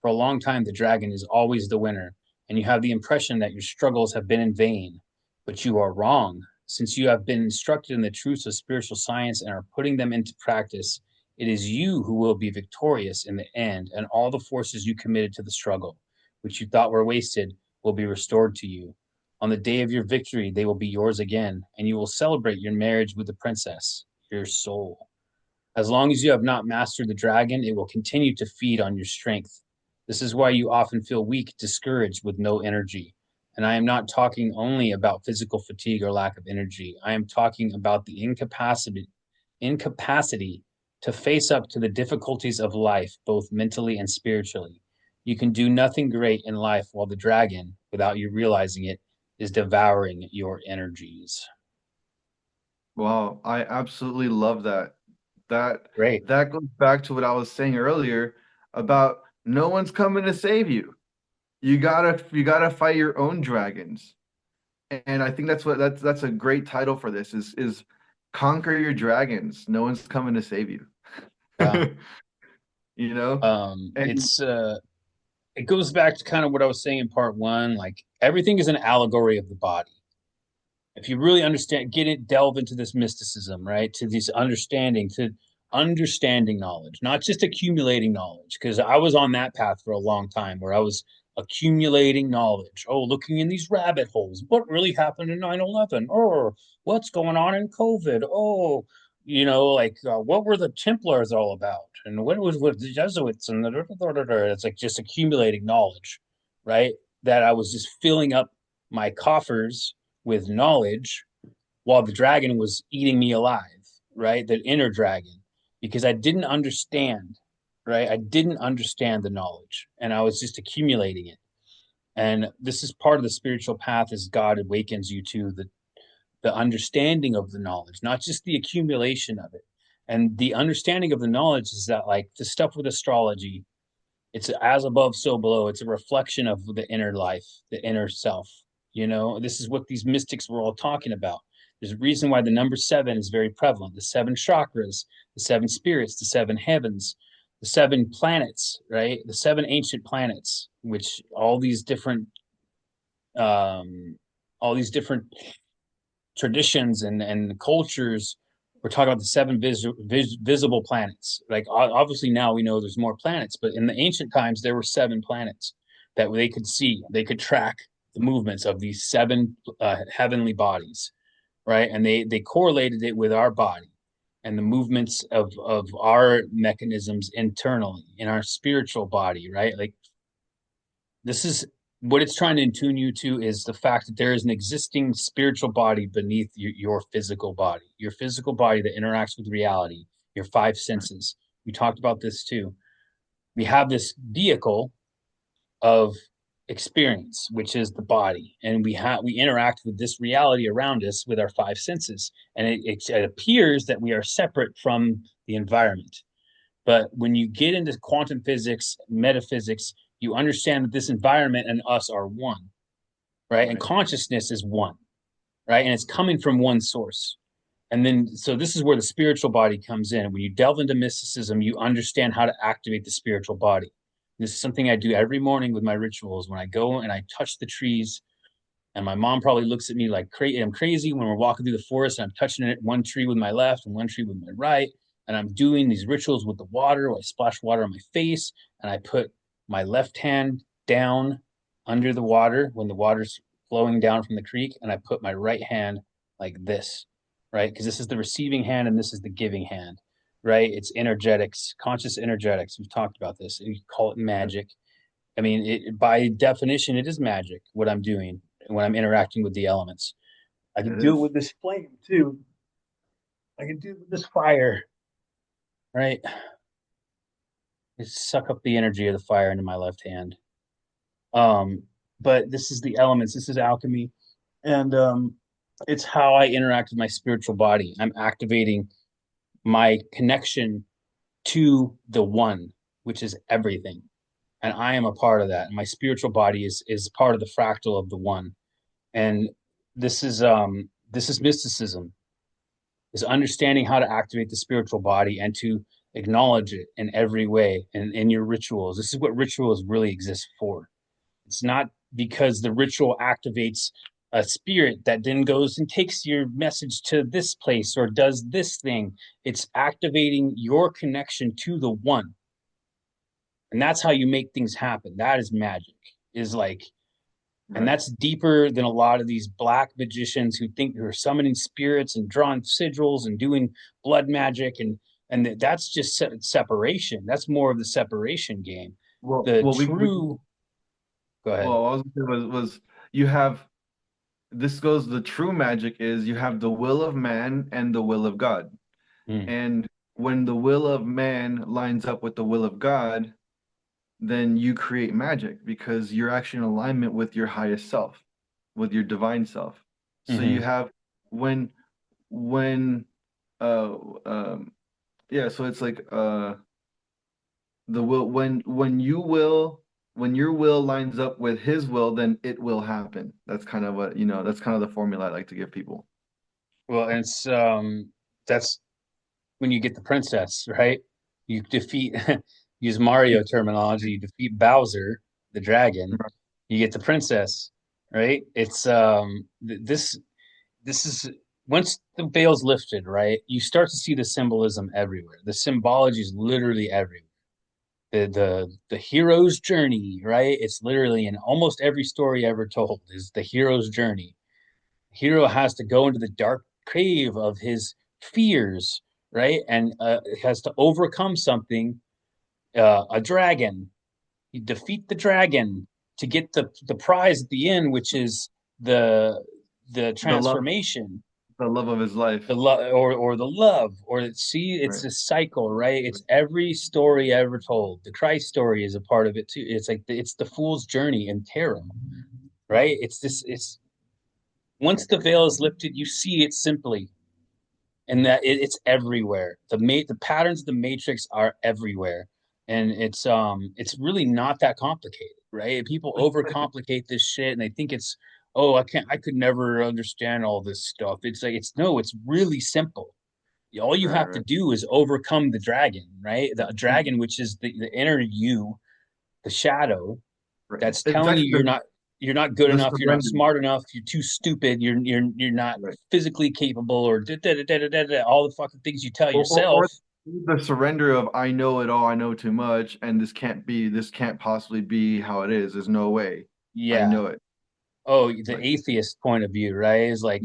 For a long time, the dragon is always the winner, and you have the impression that your struggles have been in vain. But you are wrong. Since you have been instructed in the truths of spiritual science and are putting them into practice, it is you who will be victorious in the end, and all the forces you committed to the struggle, which you thought were wasted, will be restored to you. On the day of your victory, they will be yours again, and you will celebrate your marriage with the princess, your soul. As long as you have not mastered the dragon, it will continue to feed on your strength. This is why you often feel weak, discouraged, with no energy. And I am not talking only about physical fatigue or lack of energy. I am talking about the incapacity to face up to the difficulties of life, both mentally and spiritually. You can do nothing great in life while the dragon, without you realizing it, is devouring your energies. Wow, I absolutely love that. That Great. that goes back to what I was saying earlier about no one's coming to save you. You gotta fight your own dragons. And I think that's a great title for this is conquer your dragons. No one's coming to save you. Yeah. You know? Um, And it's uh, it goes back to kind of what I was saying in part one. Like everything is an allegory of the body. If you really delve into this mysticism, right? To understanding knowledge, not just accumulating knowledge. Because I was on that path for a long time where I was accumulating knowledge. Oh, looking in these rabbit holes. What really happened in 9/11? Oh, what's going on in COVID? Oh, what were the Templars all about? And what was with the Jesuits? And it's like just accumulating knowledge, right? that I was just filling up my coffers with knowledge while the dragon was eating me alive, right? The inner dragon, because I didn't understand, right? I didn't understand the knowledge and I was just accumulating it. And this is part of the spiritual path as God awakens you to the understanding of the knowledge, not just the accumulation of it. And the understanding of the knowledge is that like the stuff with astrology, it's as above, so below. It's a reflection of the inner life, the inner self. You know, this is what these mystics were all talking about. There's a reason why the number seven is very prevalent. The seven chakras, the seven spirits, the seven heavens, the seven planets, right? The seven ancient planets, which um, all these different traditions and cultures. We're talking about the seven visible planets. Like obviously now we know there's more planets, but in the ancient times there were seven planets that they could see. They could track the movements of these seven heavenly bodies, right? And they correlated it with our body and the movements of our mechanisms internally in our spiritual body, right? Like this is what it's trying to attune you to is the fact that there is an existing spiritual body beneath your physical body that interacts with reality, your five senses. We talked about this too. We have this vehicle of experience, which is the body, and we interact with this reality around us with our five senses, and it appears that we are separate from the environment. But when you get into quantum physics, metaphysics, you understand that this environment and us are one, right? And consciousness is one, right? And it's coming from one source. And then, so this is where the spiritual body comes in. When you delve into mysticism, you understand how to activate the spiritual body. This is something I do every morning with my rituals. When I go and I touch the trees, and my mom probably looks at me like I'm crazy when we're walking through the forest and I'm touching it, one tree with my left and one tree with my right. And I'm doing these rituals with the water. I splash water on my face and I put my left hand down under the water when the water's flowing down from the creek. And I put my right hand like this, right? Because this is the receiving hand and this is the giving hand, right? It's energetics, conscious energetics. We've talked about this. You call it magic. I mean, by definition, it is magic what I'm doing when I'm interacting with the elements. I can do it with this flame too. I can do it with this fire, right? Just suck up the energy of the fire into my left hand. Um, but this is the elements. This is alchemy, and it's how I interact with my spiritual body. I'm activating my connection to the one, which is everything, and I am a part of that. And my spiritual body is part of the fractal of the one. And this is mysticism, is understanding how to activate the spiritual body and to acknowledge it in every way and in your rituals. This is what rituals really exist for. It's not because the ritual activates a spirit that then goes and takes your message to this place or does this thing. It's activating your connection to the one. And that's how you make things happen. That is magic. Is like and that's deeper than a lot of these black magicians who think they're summoning spirits and drawing sigils and doing blood magic and that's just separation. That's more of the separation game. Well, The well, we true Go ahead. well, I was gonna say was you have this goes the true magic is you have the will of man and the will of God. Mm. And when the will of man lines up with the will of God, then you create magic because you're actually in alignment with your highest self, with your divine self. So you Mm-hmm. have when when uh yeah, so it's like the will when your will lines up with his will, then it will happen. That's kind of what, that's kind of the formula I like to give people. Well, and it's that's when you get the princess, right? You defeat use Mario terminology, you defeat Bowser, the dragon, you get the princess, right? It's this is once the veil's lifted, right? You start to see the symbolism everywhere. The symbology is literally everywhere. The hero's journey, right? It's literally in almost every story ever told is the hero's journey. Hero has to go into the dark cave of his fears, right? And has to overcome something, a dragon. You defeat the dragon to get the prize at the end, which is the The love, transformation, the love of his life. the love or the love, or see, it's Right. a cycle, right? It's every story ever told. The Christ story is a part of it too. It's like it's the fool's journey in tarot, right? It's once the veil is lifted, you see it simply, and that it's everywhere. The patterns of the matrix are everywhere, and it's really not that complicated, right? People overcomplicate this shit, and they think it's, oh, I could never understand all this stuff. It's like it's no, it's really simple. All you Right, have to right. do is overcome the dragon, right? The dragon, which is the inner you, the shadow, Right. that's It's telling you actually you're not good the enough, you're not surrender. smart enough, you're too stupid, you're not Right. physically capable, or all the fucking things you tell Or yourself. the surrender of I know it all, I know too much, and this can't possibly be how it is. There's no way. I Yeah. know it. Oh, the Like atheist point of view, right? Is like,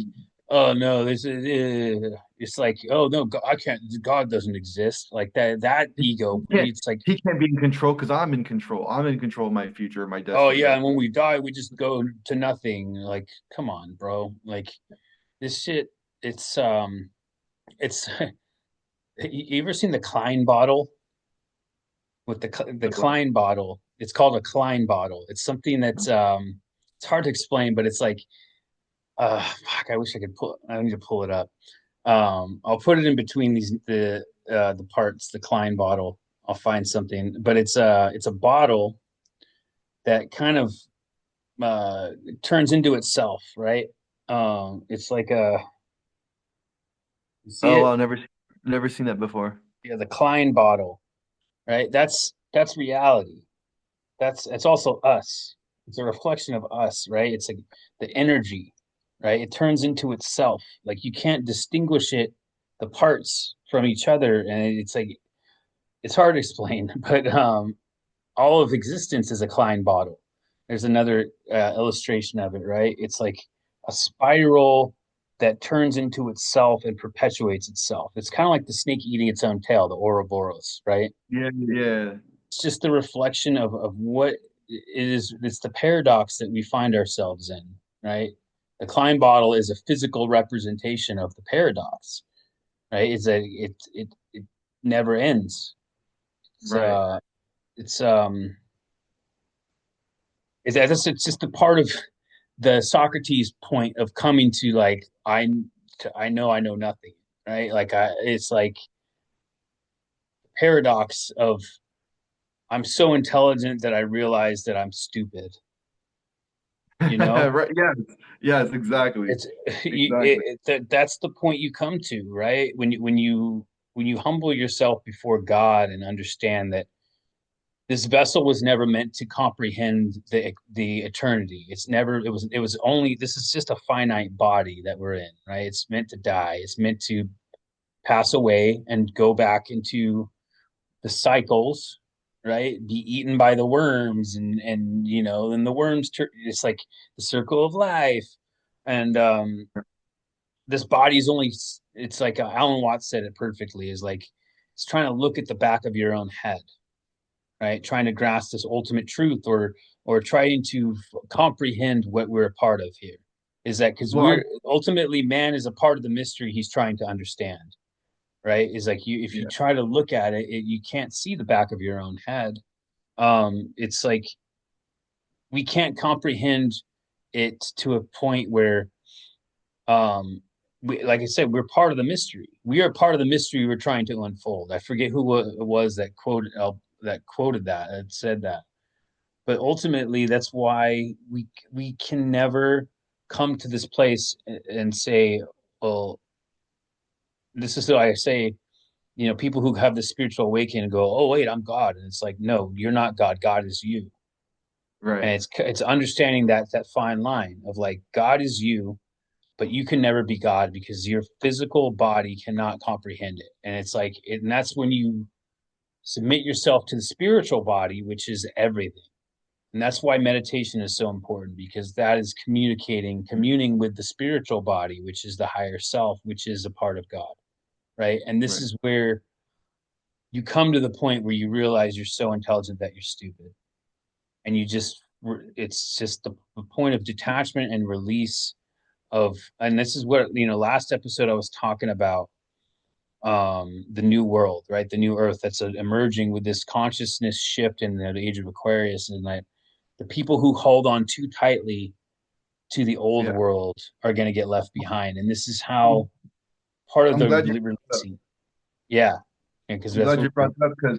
oh no, this is it's like, oh no, God, I can't. God doesn't exist. Like that he ego. can't It's like, he can't be in control because I'm in control. I'm in control of my future, my oh destiny. yeah, and when we die, we just go to nothing. Like, come on, bro. Like this shit. It's you ever seen the Klein bottle with the Like what? Klein bottle? It's called a Klein bottle. It's something that's it's hard to explain, but it's like fuck, I wish I could pull. I need to pull it up. I'll put it in between the parts, the Klein bottle. I'll find something, but it's a bottle that kind of uh turns into itself, right? It's like a you see Oh it? wow, never seen that before. Yeah, the Klein bottle, right? That's reality. It's also us. It's a reflection of us, right? It's like the energy, right? It turns into itself. Like you can't distinguish it, the parts from each other, and it's like it's hard to explain, but all of existence is a Klein bottle. There's another illustration of it, right? It's like a spiral that turns into itself and perpetuates itself. It's kind of like the snake eating its own tail, the Ouroboros, right? Yeah, yeah. It's just the reflection of what it is. It's the paradox that we find ourselves in, right? The Klein bottle is a physical representation of the paradox, right? It never ends. It's Right. uh it's it's just a part of the Socrates point of coming to like I know nothing, right? Like it's like paradox of I'm so intelligent that I realize that I'm stupid, you know? Right. Yes. Yes, exactly. It's Exactly. that's the point you come to, right? When you humble yourself before God and understand that this vessel was never meant to comprehend the eternity. It was only this is just a finite body that we're in, right? It's meant to die. It's meant to pass away and go back into the cycles, right? Be eaten by the worms and and the worms it's like the circle of life. And this body is only it's like Alan Watts said it perfectly, is like it's trying to look at the back of your own head, right? Trying to grasp this ultimate truth, or trying to comprehend what we're a part of here. Is that because Well, we're ultimately man is a part of the mystery he's trying to understand, right? Is like you if you yeah. try to look at it, you can't see the back of your own head. It's like we can't comprehend it to a point where um like I said, we're part of the mystery. We are part of the mystery we're trying to unfold. I forget who it was that quoted that said that, but ultimately that's why we can never come to this place and say, well, this is why I say, people who have the spiritual awakening go, oh wait, I'm God, and it's like, no, you're not God. God is you, and Right. it's understanding that fine line of like God is you, but you can never be God because your physical body cannot comprehend it, and it's like, and that's when you submit yourself to the spiritual body, which is everything. And that's why meditation is so important, because that is communing with the spiritual body, which is the higher self, which is a part of God, right? And this Right. is where you come to the point where you realize you're so intelligent that you're stupid, and you just it's just the point of detachment and release of, and this is what, last episode I was talking about, the new world, right? The new earth that's emerging with this consciousness shift in the age of Aquarius, and like the people who hold on too tightly to the old Yeah. world are going to get left behind. And this is how part of I'm the glad you releasing. Yeah. Because I'm that's glad what you brought that up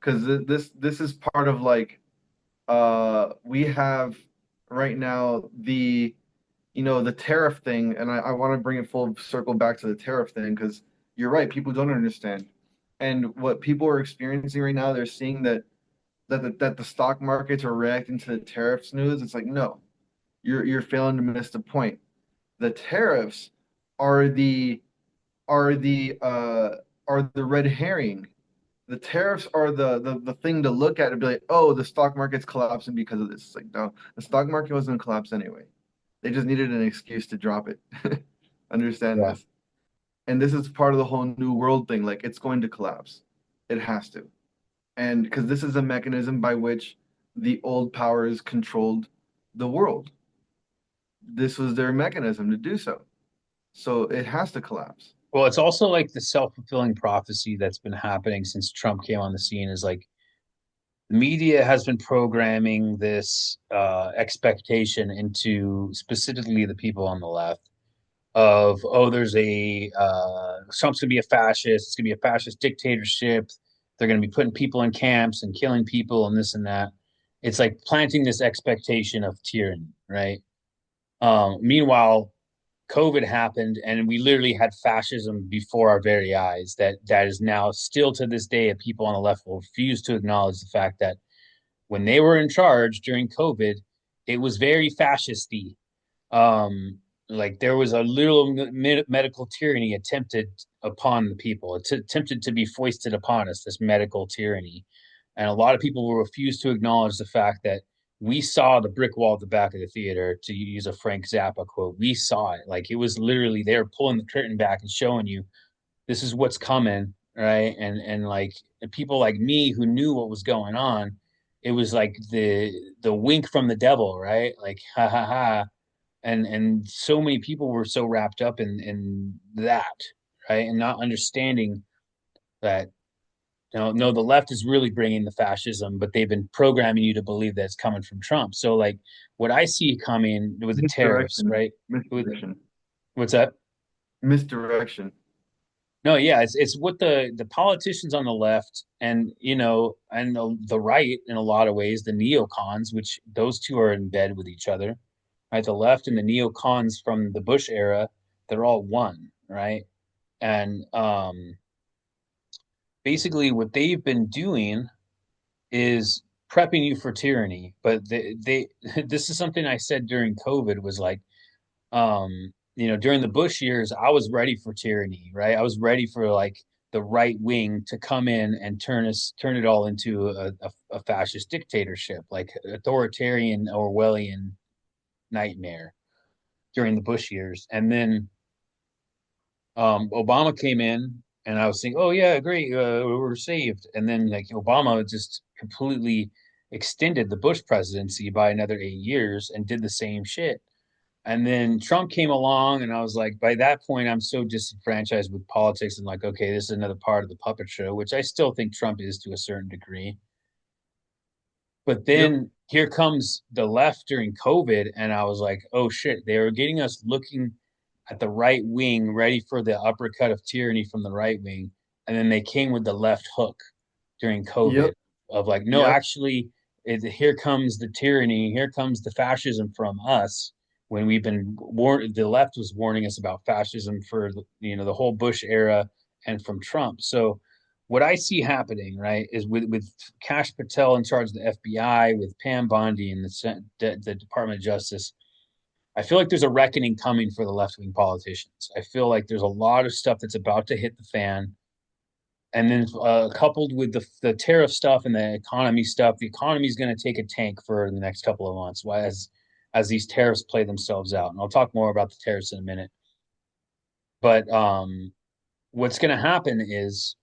because this is part of like we have right now the tariff thing, and I want to bring it full circle back to the tariff thing because you're right, people don't understand. And what people are experiencing right now, they're seeing that the stock markets are reacting to the tariffs news. It's like, no, you're failing to miss the point. The tariffs are are the uh the red herring. The tariffs are the thing to look at and be like, oh, the stock market's collapsing because of this. It's like, no, the stock market was going to collapse anyway. They just needed an excuse to drop it. Understand yeah. this. And this is part of the whole new world thing. Like, it's going to collapse. It has to. And because this is a mechanism by which the old powers controlled the world. This was their mechanism to do so. So it has to collapse. Well, it's also like the self-fulfilling prophecy that's been happening since Trump came on the scene is like media has been programming this expectation into specifically the people on the left of, oh, there's Trump's gonna be a fascist, it's gonna be a fascist dictatorship, they're gonna be putting people in camps and killing people and this and that. It's like planting this expectation of tyranny, right? Meanwhile, COVID happened and we literally had fascism before our very eyes that is now still to this day people on the left will refuse to acknowledge the fact that when they were in charge during COVID, it was very fascisty. Like there was a little medical tyranny attempted upon the people. It's attempted to be foisted upon us, this medical tyranny. And a lot of people will refuse to acknowledge the fact that we saw the brick wall at the back of the theater, to use a Frank Zappa quote. We saw it. Like it was literally, they were pulling the curtain back and showing you this is what's coming, right? And like people like me who knew what was going on, it was like the wink from the devil, right? Like ha ha ha. And so many people were so wrapped up in that, right? And not understanding that no, the left is really bringing the fascism, but they've been programming you to believe that it's coming from Trump. So like what I see coming with the tariffs, Misdirection. right? With, Misdirection. what's that? Misdirection. No, yeah, it's what the politicians on the left and and the right in a lot of ways, the neocons, which those two are in bed with each other, right? The left and the neocons from the Bush era, they're all one, right? And basically what they've been doing is prepping you for tyranny. But they this is something I said during COVID was like, during the Bush years, I was ready for tyranny, right? I was ready for like the right wing to come in and turn it all into a fascist dictatorship, like authoritarian Orwellian nightmare during the Bush years. And then Obama came in, and I was thinking, oh yeah, great, we're saved. And then like Obama just completely extended the Bush presidency by another 8 years and did the same shit. And then Trump came along, and I was like, by that point, I'm so disenfranchised with politics and like, okay, this is another part of the puppet show, which I still think Trump is to a certain degree. But Yep. then here comes the left during COVID, and I was like, oh shit, they were getting us looking at the right wing, ready for the uppercut of tyranny from the right wing. And then they came with the left hook during Yep. COVID of like, no, Yep. actually, here comes the tyranny, here comes the fascism from us. When we've been warned, the left was warning us about fascism for the whole Bush era and from Trump. So what I see happening, right, is with Kash Patel in charge of the FBI, with Pam Bondi in the Department of Justice. I feel like there's a reckoning coming for the left wing politicians. I feel like there's a lot of stuff that's about to hit the fan. And then coupled with the tariff stuff and the economy is going to take a tank for the next couple of months as these tariffs play themselves out. And I'll talk more about the tariffs in a minute. But what's going to happen is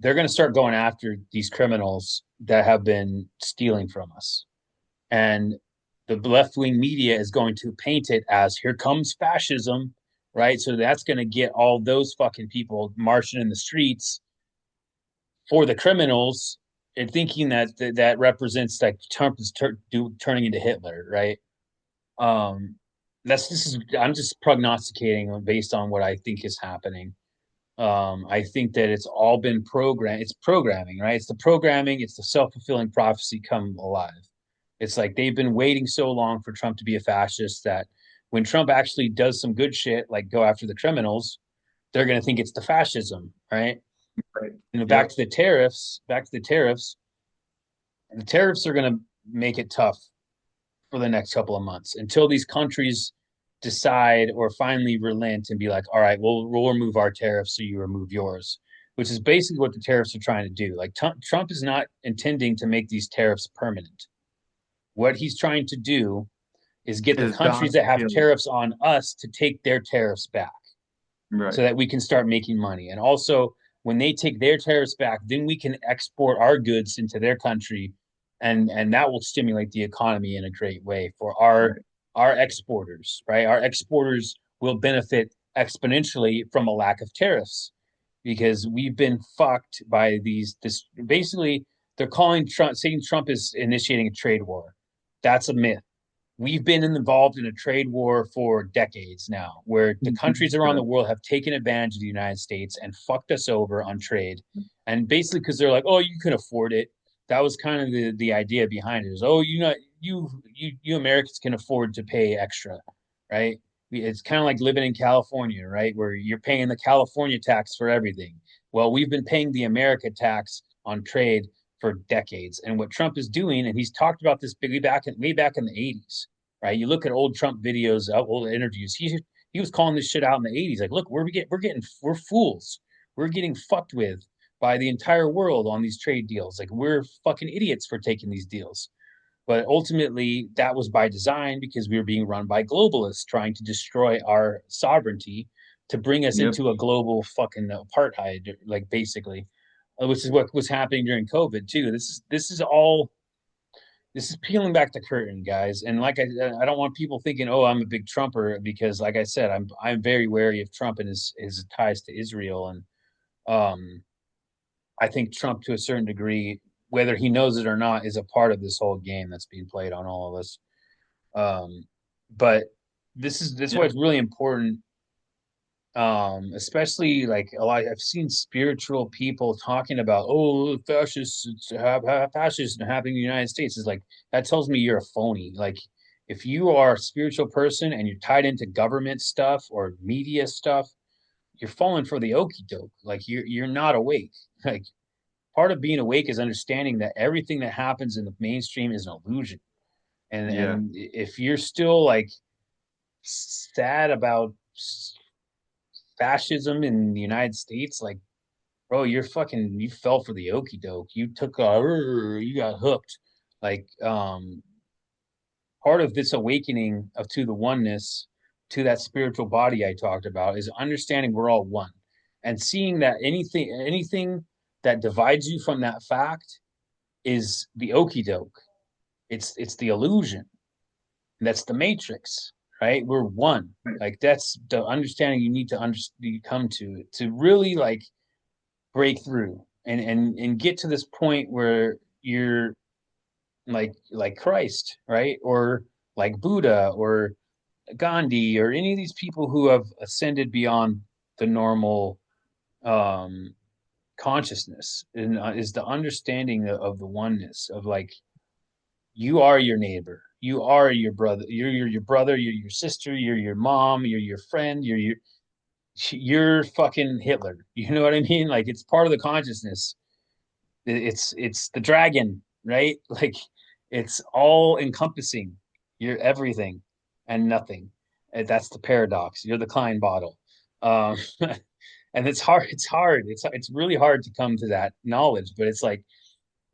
they're going to start going after these criminals that have been stealing from us. And the left-wing media is going to paint it as here comes fascism, right? So that's going to get all those fucking people marching in the streets for the criminals and thinking that represents like Trump is turning into Hitler, right? Um, I'm just prognosticating based on what I think is happening. I think that it's all been programmed. It's programming, right? It's the programming. It's the self-fulfilling prophecy come alive. It's like they've been waiting so long for Trump to be a fascist that when Trump actually does some good shit, like go after the criminals, they're going to think it's the fascism, right? Right. Back Yep. to the tariffs. Back to the tariffs. The tariffs are going to make it tough for the next couple of months until these countries decide or finally relent and be like, all right, we'll remove our tariffs so you remove yours, which is basically what the tariffs are trying to do. Like Trump is not intending to make these tariffs permanent. What he's trying to do is get the Is countries doth that have kill. tariffs on us to take their tariffs back so Right. that we can start making money. And also, when they take their tariffs back, then we can export our goods into their country, and that will stimulate the economy in a great way for Right. our exporters, right? Our exporters will benefit exponentially from a lack of tariffs because we've been fucked by this basically they're calling Trump saying Trump is initiating a trade war. That's a myth. We've been involved in a trade war for decades now, where the countries around Yeah. the world have taken advantage of the United States and fucked us over on trade. And basically, because they're like, "Oh, you can afford it." That was kind of the idea behind it. Is oh, you Americans can afford to pay extra, right? It's kind of like living in California, right, where you're paying the California tax for everything. Well, we've been paying the America tax on trade for decades. And what Trump is doing, and he's talked about this way back in the 80s, right? You look at old Trump videos, old interviews. He was calling this shit out in the 80s. Like, look, we're fools. We're getting fucked with by the entire world on these trade deals. Like we're fucking idiots for taking these deals. But ultimately, that was by design because we were being run by globalists trying to destroy our sovereignty to bring us Yep. into a global fucking apartheid, like basically, which is what was happening during COVID too. This is peeling back the curtain, guys. And I don't want people thinking, oh, I'm a big Trumper because, like I said, I'm very wary of Trump and his ties to Israel, and um, I think Trump, to a certain degree, whether he knows it or not, is a part of this whole game that's being played on all of us. Um, but this is why Yep. it's really important, especially like a lot. I've seen spiritual people talking about, oh, fascists happening in the United States is like that tells me you're a phony. Like if you are a spiritual person and you're tied into government stuff or media stuff, you're falling for the okey doke. Like you're not awake. Like part of being awake is understanding that everything that happens in the mainstream is an illusion. Yeah. And if you're still like sad about fascism in the United States, like bro, you fell for the okey doke. You got hooked. Like part of this awakening of to the oneness, to that spiritual body I talked about is understanding we're all one and seeing that anything that divides you from that fact is the okey doke. It's the illusion. That's the matrix, right? We're one. Like that's the understanding you need to come to really like break through and get to this point where you're like Christ, right? Or like Buddha or Gandhi or any of these people who have ascended beyond the normal um consciousness and is the understanding of the oneness of like you are your neighbor, you are your brother, you're your brother, you're your sister, you're your mom, you're your friend, you're fucking Hitler. You know what I mean? Like it's part of the consciousness. It's the dragon, right? Like it's all encompassing. You're everything and nothing. And that's the paradox. You're the Klein bottle. Um, and it's hard. It's hard. It's really hard to come to that knowledge. But it's like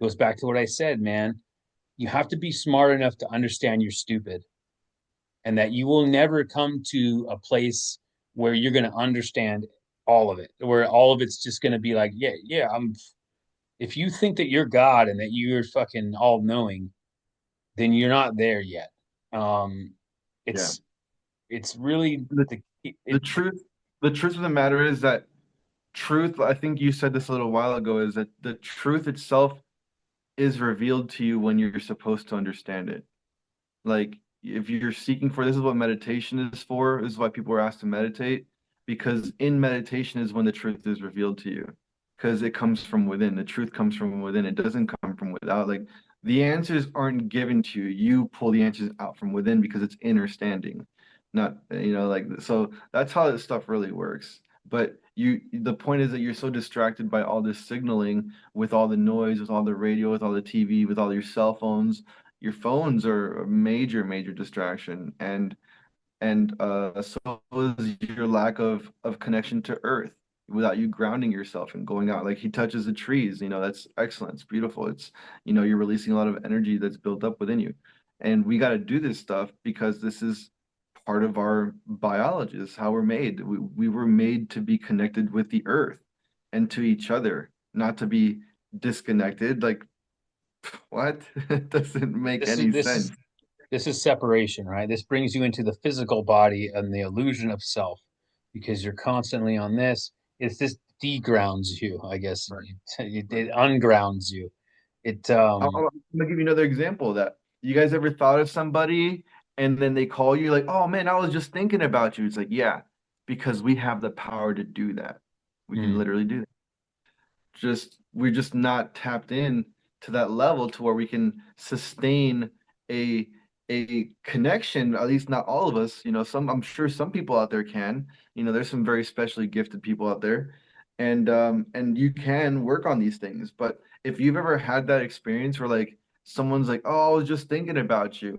goes back to what I said, man. You have to be smart enough to understand you're stupid, and that you will never come to a place where you're going to understand all of it, where all of it's just going to be like, yeah, yeah, I'm if you think that you're God and that you're fucking all knowing, then you're not there yet. Um, Yeah. it's it's really The, the the it truth, the truth of the matter is that truth, I think you said this a little while ago, is that the truth itself is revealed to you when you're supposed to understand it. Like if you're seeking for, this is what meditation is for. This is why people are asked to meditate, because in meditation is when the truth is revealed to you. Because it comes from within. The truth comes from within. It doesn't come from without. Like the answers aren't given to you. You pull the answers out from within because it's understanding. Not, like so that's how this stuff really works. But the point is that you're so distracted by all this signaling with all the noise, with all the radio, with all the TV, with all your cell phones. Your phones are a major, major distraction, and so is your lack of connection to earth without you grounding yourself and going out. Like he touches the trees, that's excellent. It's beautiful. You're releasing a lot of energy that's built up within you. And we got to do this stuff because this is part of our biology. This is how we're made. We were made to be connected with the earth and to each other, not to be disconnected. Like, what? It doesn't make this is any this sense. is this is separation, right? This brings you into the physical body and the illusion of self because you're constantly on this. It's this degrounds you, I guess. Right. It ungrounds you. It I'm gonna give you another example of that. You guys ever thought of somebody and then they call you like, "Oh man, I was just thinking about you." It's like, yeah, because we have the power to do that. We can mm, literally do that. We're just not tapped in to that level to where we can sustain a a connection, at least not all of us. I'm sure some people out there can. There's some very specially gifted people out there. And you can work on these things. But if you've ever had that experience where like someone's like, "Oh, I was just thinking about you."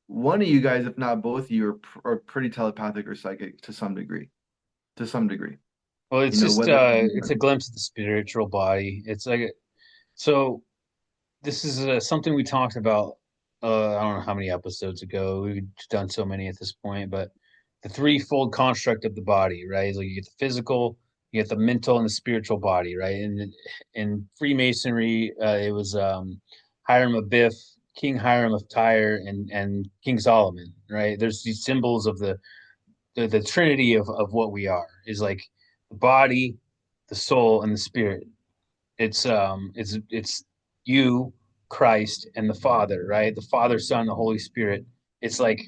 One of you guys, if not both of you, are pretty telepathic or psychic to some degree. To some degree. well, it's just Whether it's a glimpse of the spiritual body. It's like so this is something we talked about I don't know how many episodes ago. We've done so many at this point, but the threefold construct of the body, right? Is like you get the physical, you get the mental, and the spiritual body, right? And in Freemasonry, it was Hiram Abiff, King Hiram of Tyre, and King Solomon, right? There's these symbols of the trinity of what we are is like the body, the soul, and the spirit. It's you, Christ, and the Father, right? The Father, Son, the Holy Spirit. It's like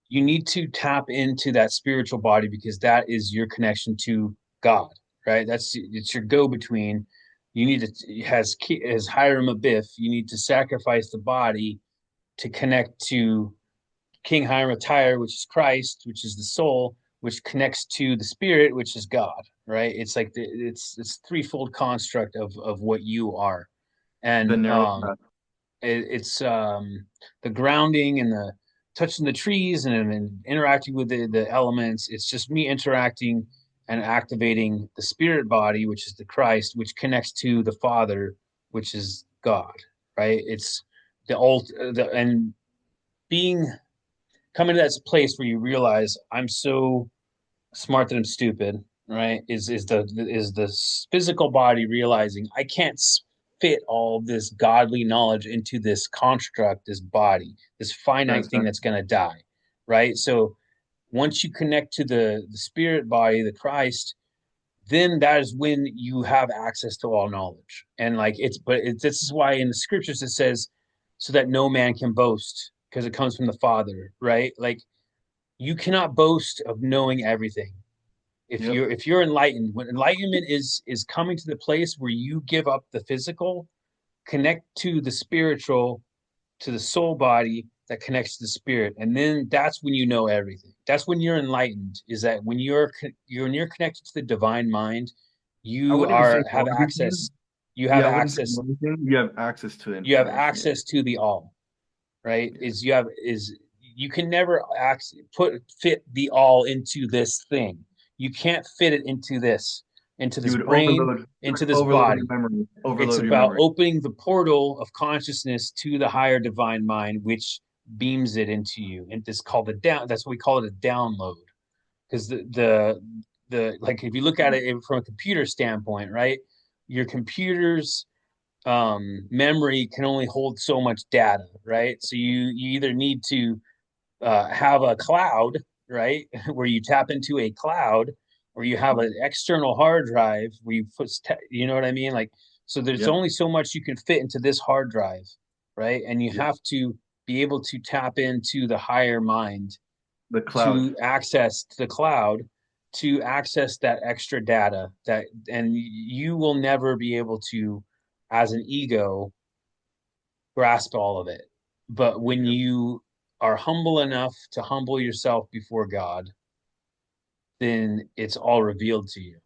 you need to tap into that spiritual body because that is your connection to God, right? It's your go between. You need to as Hiram Abiff, you need to sacrifice the body to connect to King Hiram Tyre, which is Christ, which is the soul, which connects to the spirit, which is God, right? It's like it's threefold construct of what you are, the and narrow path. it's the grounding and the touching the trees and interacting with the elements. It's just me interacting and activating the spirit body, which is the Christ, which connects to the Father, which is God, right? It's the old and being coming to that place where you realize I'm so smart that I'm stupid, right? Is the physical body realizing I can't fit all this godly knowledge into this construct, this body, this finite That's thing that. that's going to die, right? So once you connect to the spirit body, the Christ, then that is when you have access to all knowledge. And like this is why in the scriptures it says, so that no man can boast because it comes from the Father, right? Like you cannot boast of knowing everything Yep. if you're enlightened. When enlightenment is coming to the place where you give up the physical, connect to the spiritual, to the soul body that connects to the spirit, and then that's when you know everything. That's when you're enlightened. Is that when you're connected to the divine mind, I you wouldn't even are say know have everything. access. You have Yeah, I wouldn't say access. know everything. You have access to You have information. Yeah. access to the all, right? Yeah. Is you have is you can never fit the all into this thing. You can't fit it into You this would brain, overload, you would into this overload your body. memory. It's Overload your about memory. opening the portal of consciousness to the higher divine mind, which beams it into you. And it's called the down. That's what we call it, a download. Because the like if you look at it from a computer standpoint, right? Your computers memory can only hold so much data, right? So you either need to have a cloud, right, where you tap into a cloud, or you have an external hard drive where you put, you know what I mean? Like, so there's Yep. only so much you can fit into this hard drive, right? And you Yep. have to be able to tap into the higher mind The cloud. to access the cloud, to access that extra data that, and you will never be able to, as an ego, grasp all of it. But when Yep. you are humble enough to humble yourself before God, then it's all revealed to you.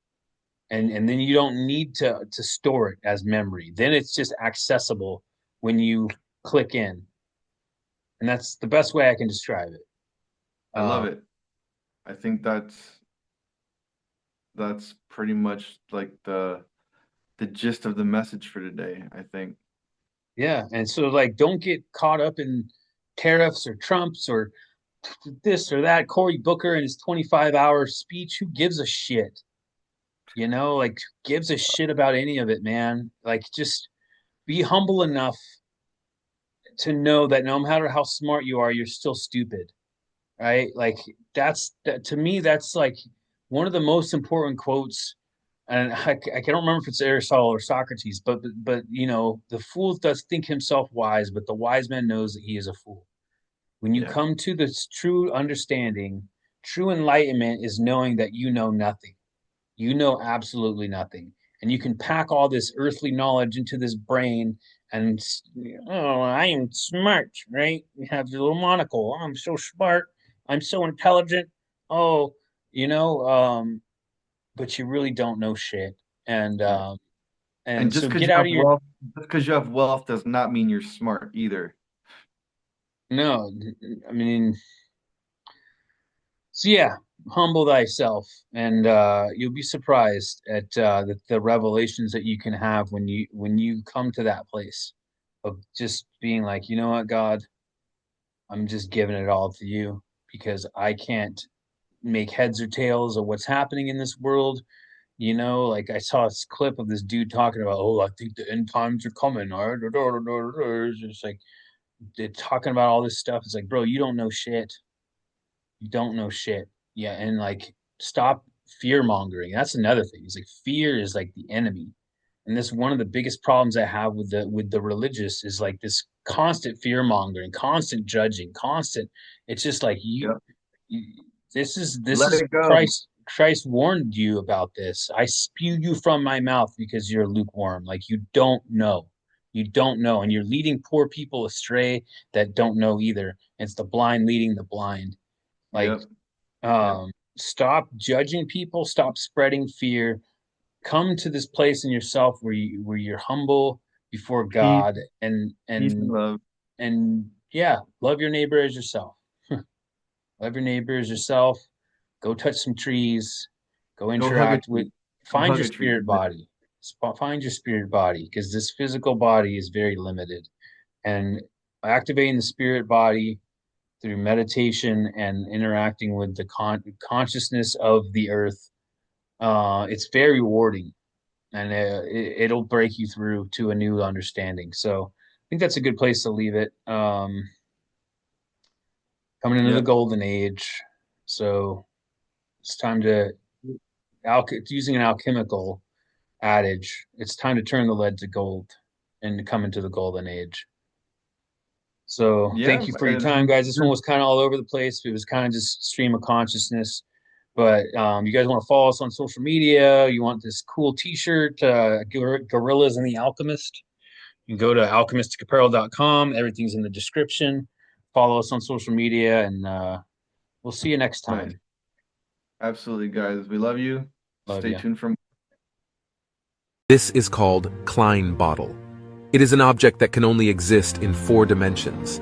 And then you don't need to store it as memory. Then it's just accessible when you click in. And that's the best way I can describe it. I love it. I think that's pretty much like the gist of the message for today, I think. Yeah. And so, like, don't get caught up in tariffs or Trumps or this or that. Cory Booker and his 25-hour speech. Who gives a shit? Like, gives a shit about any of it, man. Like, just be humble enough to know that no matter how smart you are, you're still stupid, right? Like, that's that to me. That's like one of the most important quotes. And I can't remember if it's Aristotle or Socrates, but the fool does think himself wise, but the wise man knows that he is a fool. When you Yeah. come to this true understanding, true enlightenment is knowing that you know nothing. You know absolutely nothing. And you can pack all this earthly knowledge into this brain and, oh, I am smart, right? You have your little monocle. Oh, I'm so smart. I'm so intelligent. Oh, you know, but you really don't know shit. And Yeah. um, And and so get out of your, just because you have wealth does not mean you're smart either. no, I mean, so yeah, humble thyself, and you'll be surprised at the revelations that you can have when you come to that place of just being like, you know what, God, I'm just giving it all to you because I can't make heads or tails of what's happening in this world. Like, I saw this clip of this dude talking about, oh, I think the end times are coming. It's just like they're talking about all this stuff. It's like, bro, you don't know shit. You don't know shit. Yeah, and like, stop fear mongering. That's another thing. It's like fear is like the enemy. And this one of the biggest problems I have with the religious is like this constant fear mongering, constant judging, constant. It's just like Yep. you this Let is it go. Christ warned you about this. I spew you from my mouth because you're lukewarm. Like, you don't know. You don't know. And you're leading poor people astray that don't know either. It's the blind leading the blind. Like, Yep. Yep. stop judging people, stop spreading fear. Come to this place in yourself where you're humble before Peace, God, and peace and and love. and yeah, love your neighbor as yourself. Love your neighbor as yourself. Go touch some trees. Go Go hug a interact with. tree. Go Find hug your a tree spirit today. body. Find your spirit body, because this physical body is very limited, and activating the spirit body through meditation and interacting with the consciousness of the earth, it's very rewarding, and it'll break you through to a new understanding. So I think that's a good place to leave it. Coming into the Yep. golden age, so it's time to using an alchemical adage. It's time to turn the lead to gold and to come into the golden age. So Yeah. thank you for your time, guys. This one was kind of all over the place. It was kind of just stream of consciousness. But you guys want to follow us on social media? You want this cool T-shirt, Gorillas and the Alchemist? You can go to alchemisticapparel.com. Everything's in the description. Follow us on social media, and we'll see you next Nice. time. Absolutely, guys. We love you. Love Stay you. tuned for more. This is called Klein bottle. It is an object that can only exist in 4 dimensions.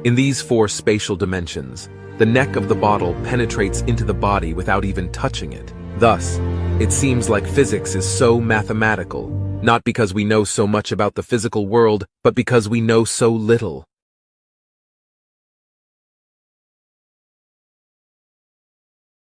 In these 4 spatial dimensions, the neck of the bottle penetrates into the body without even touching it. Thus, it seems like physics is so mathematical, not because we know so much about the physical world, but because we know so little.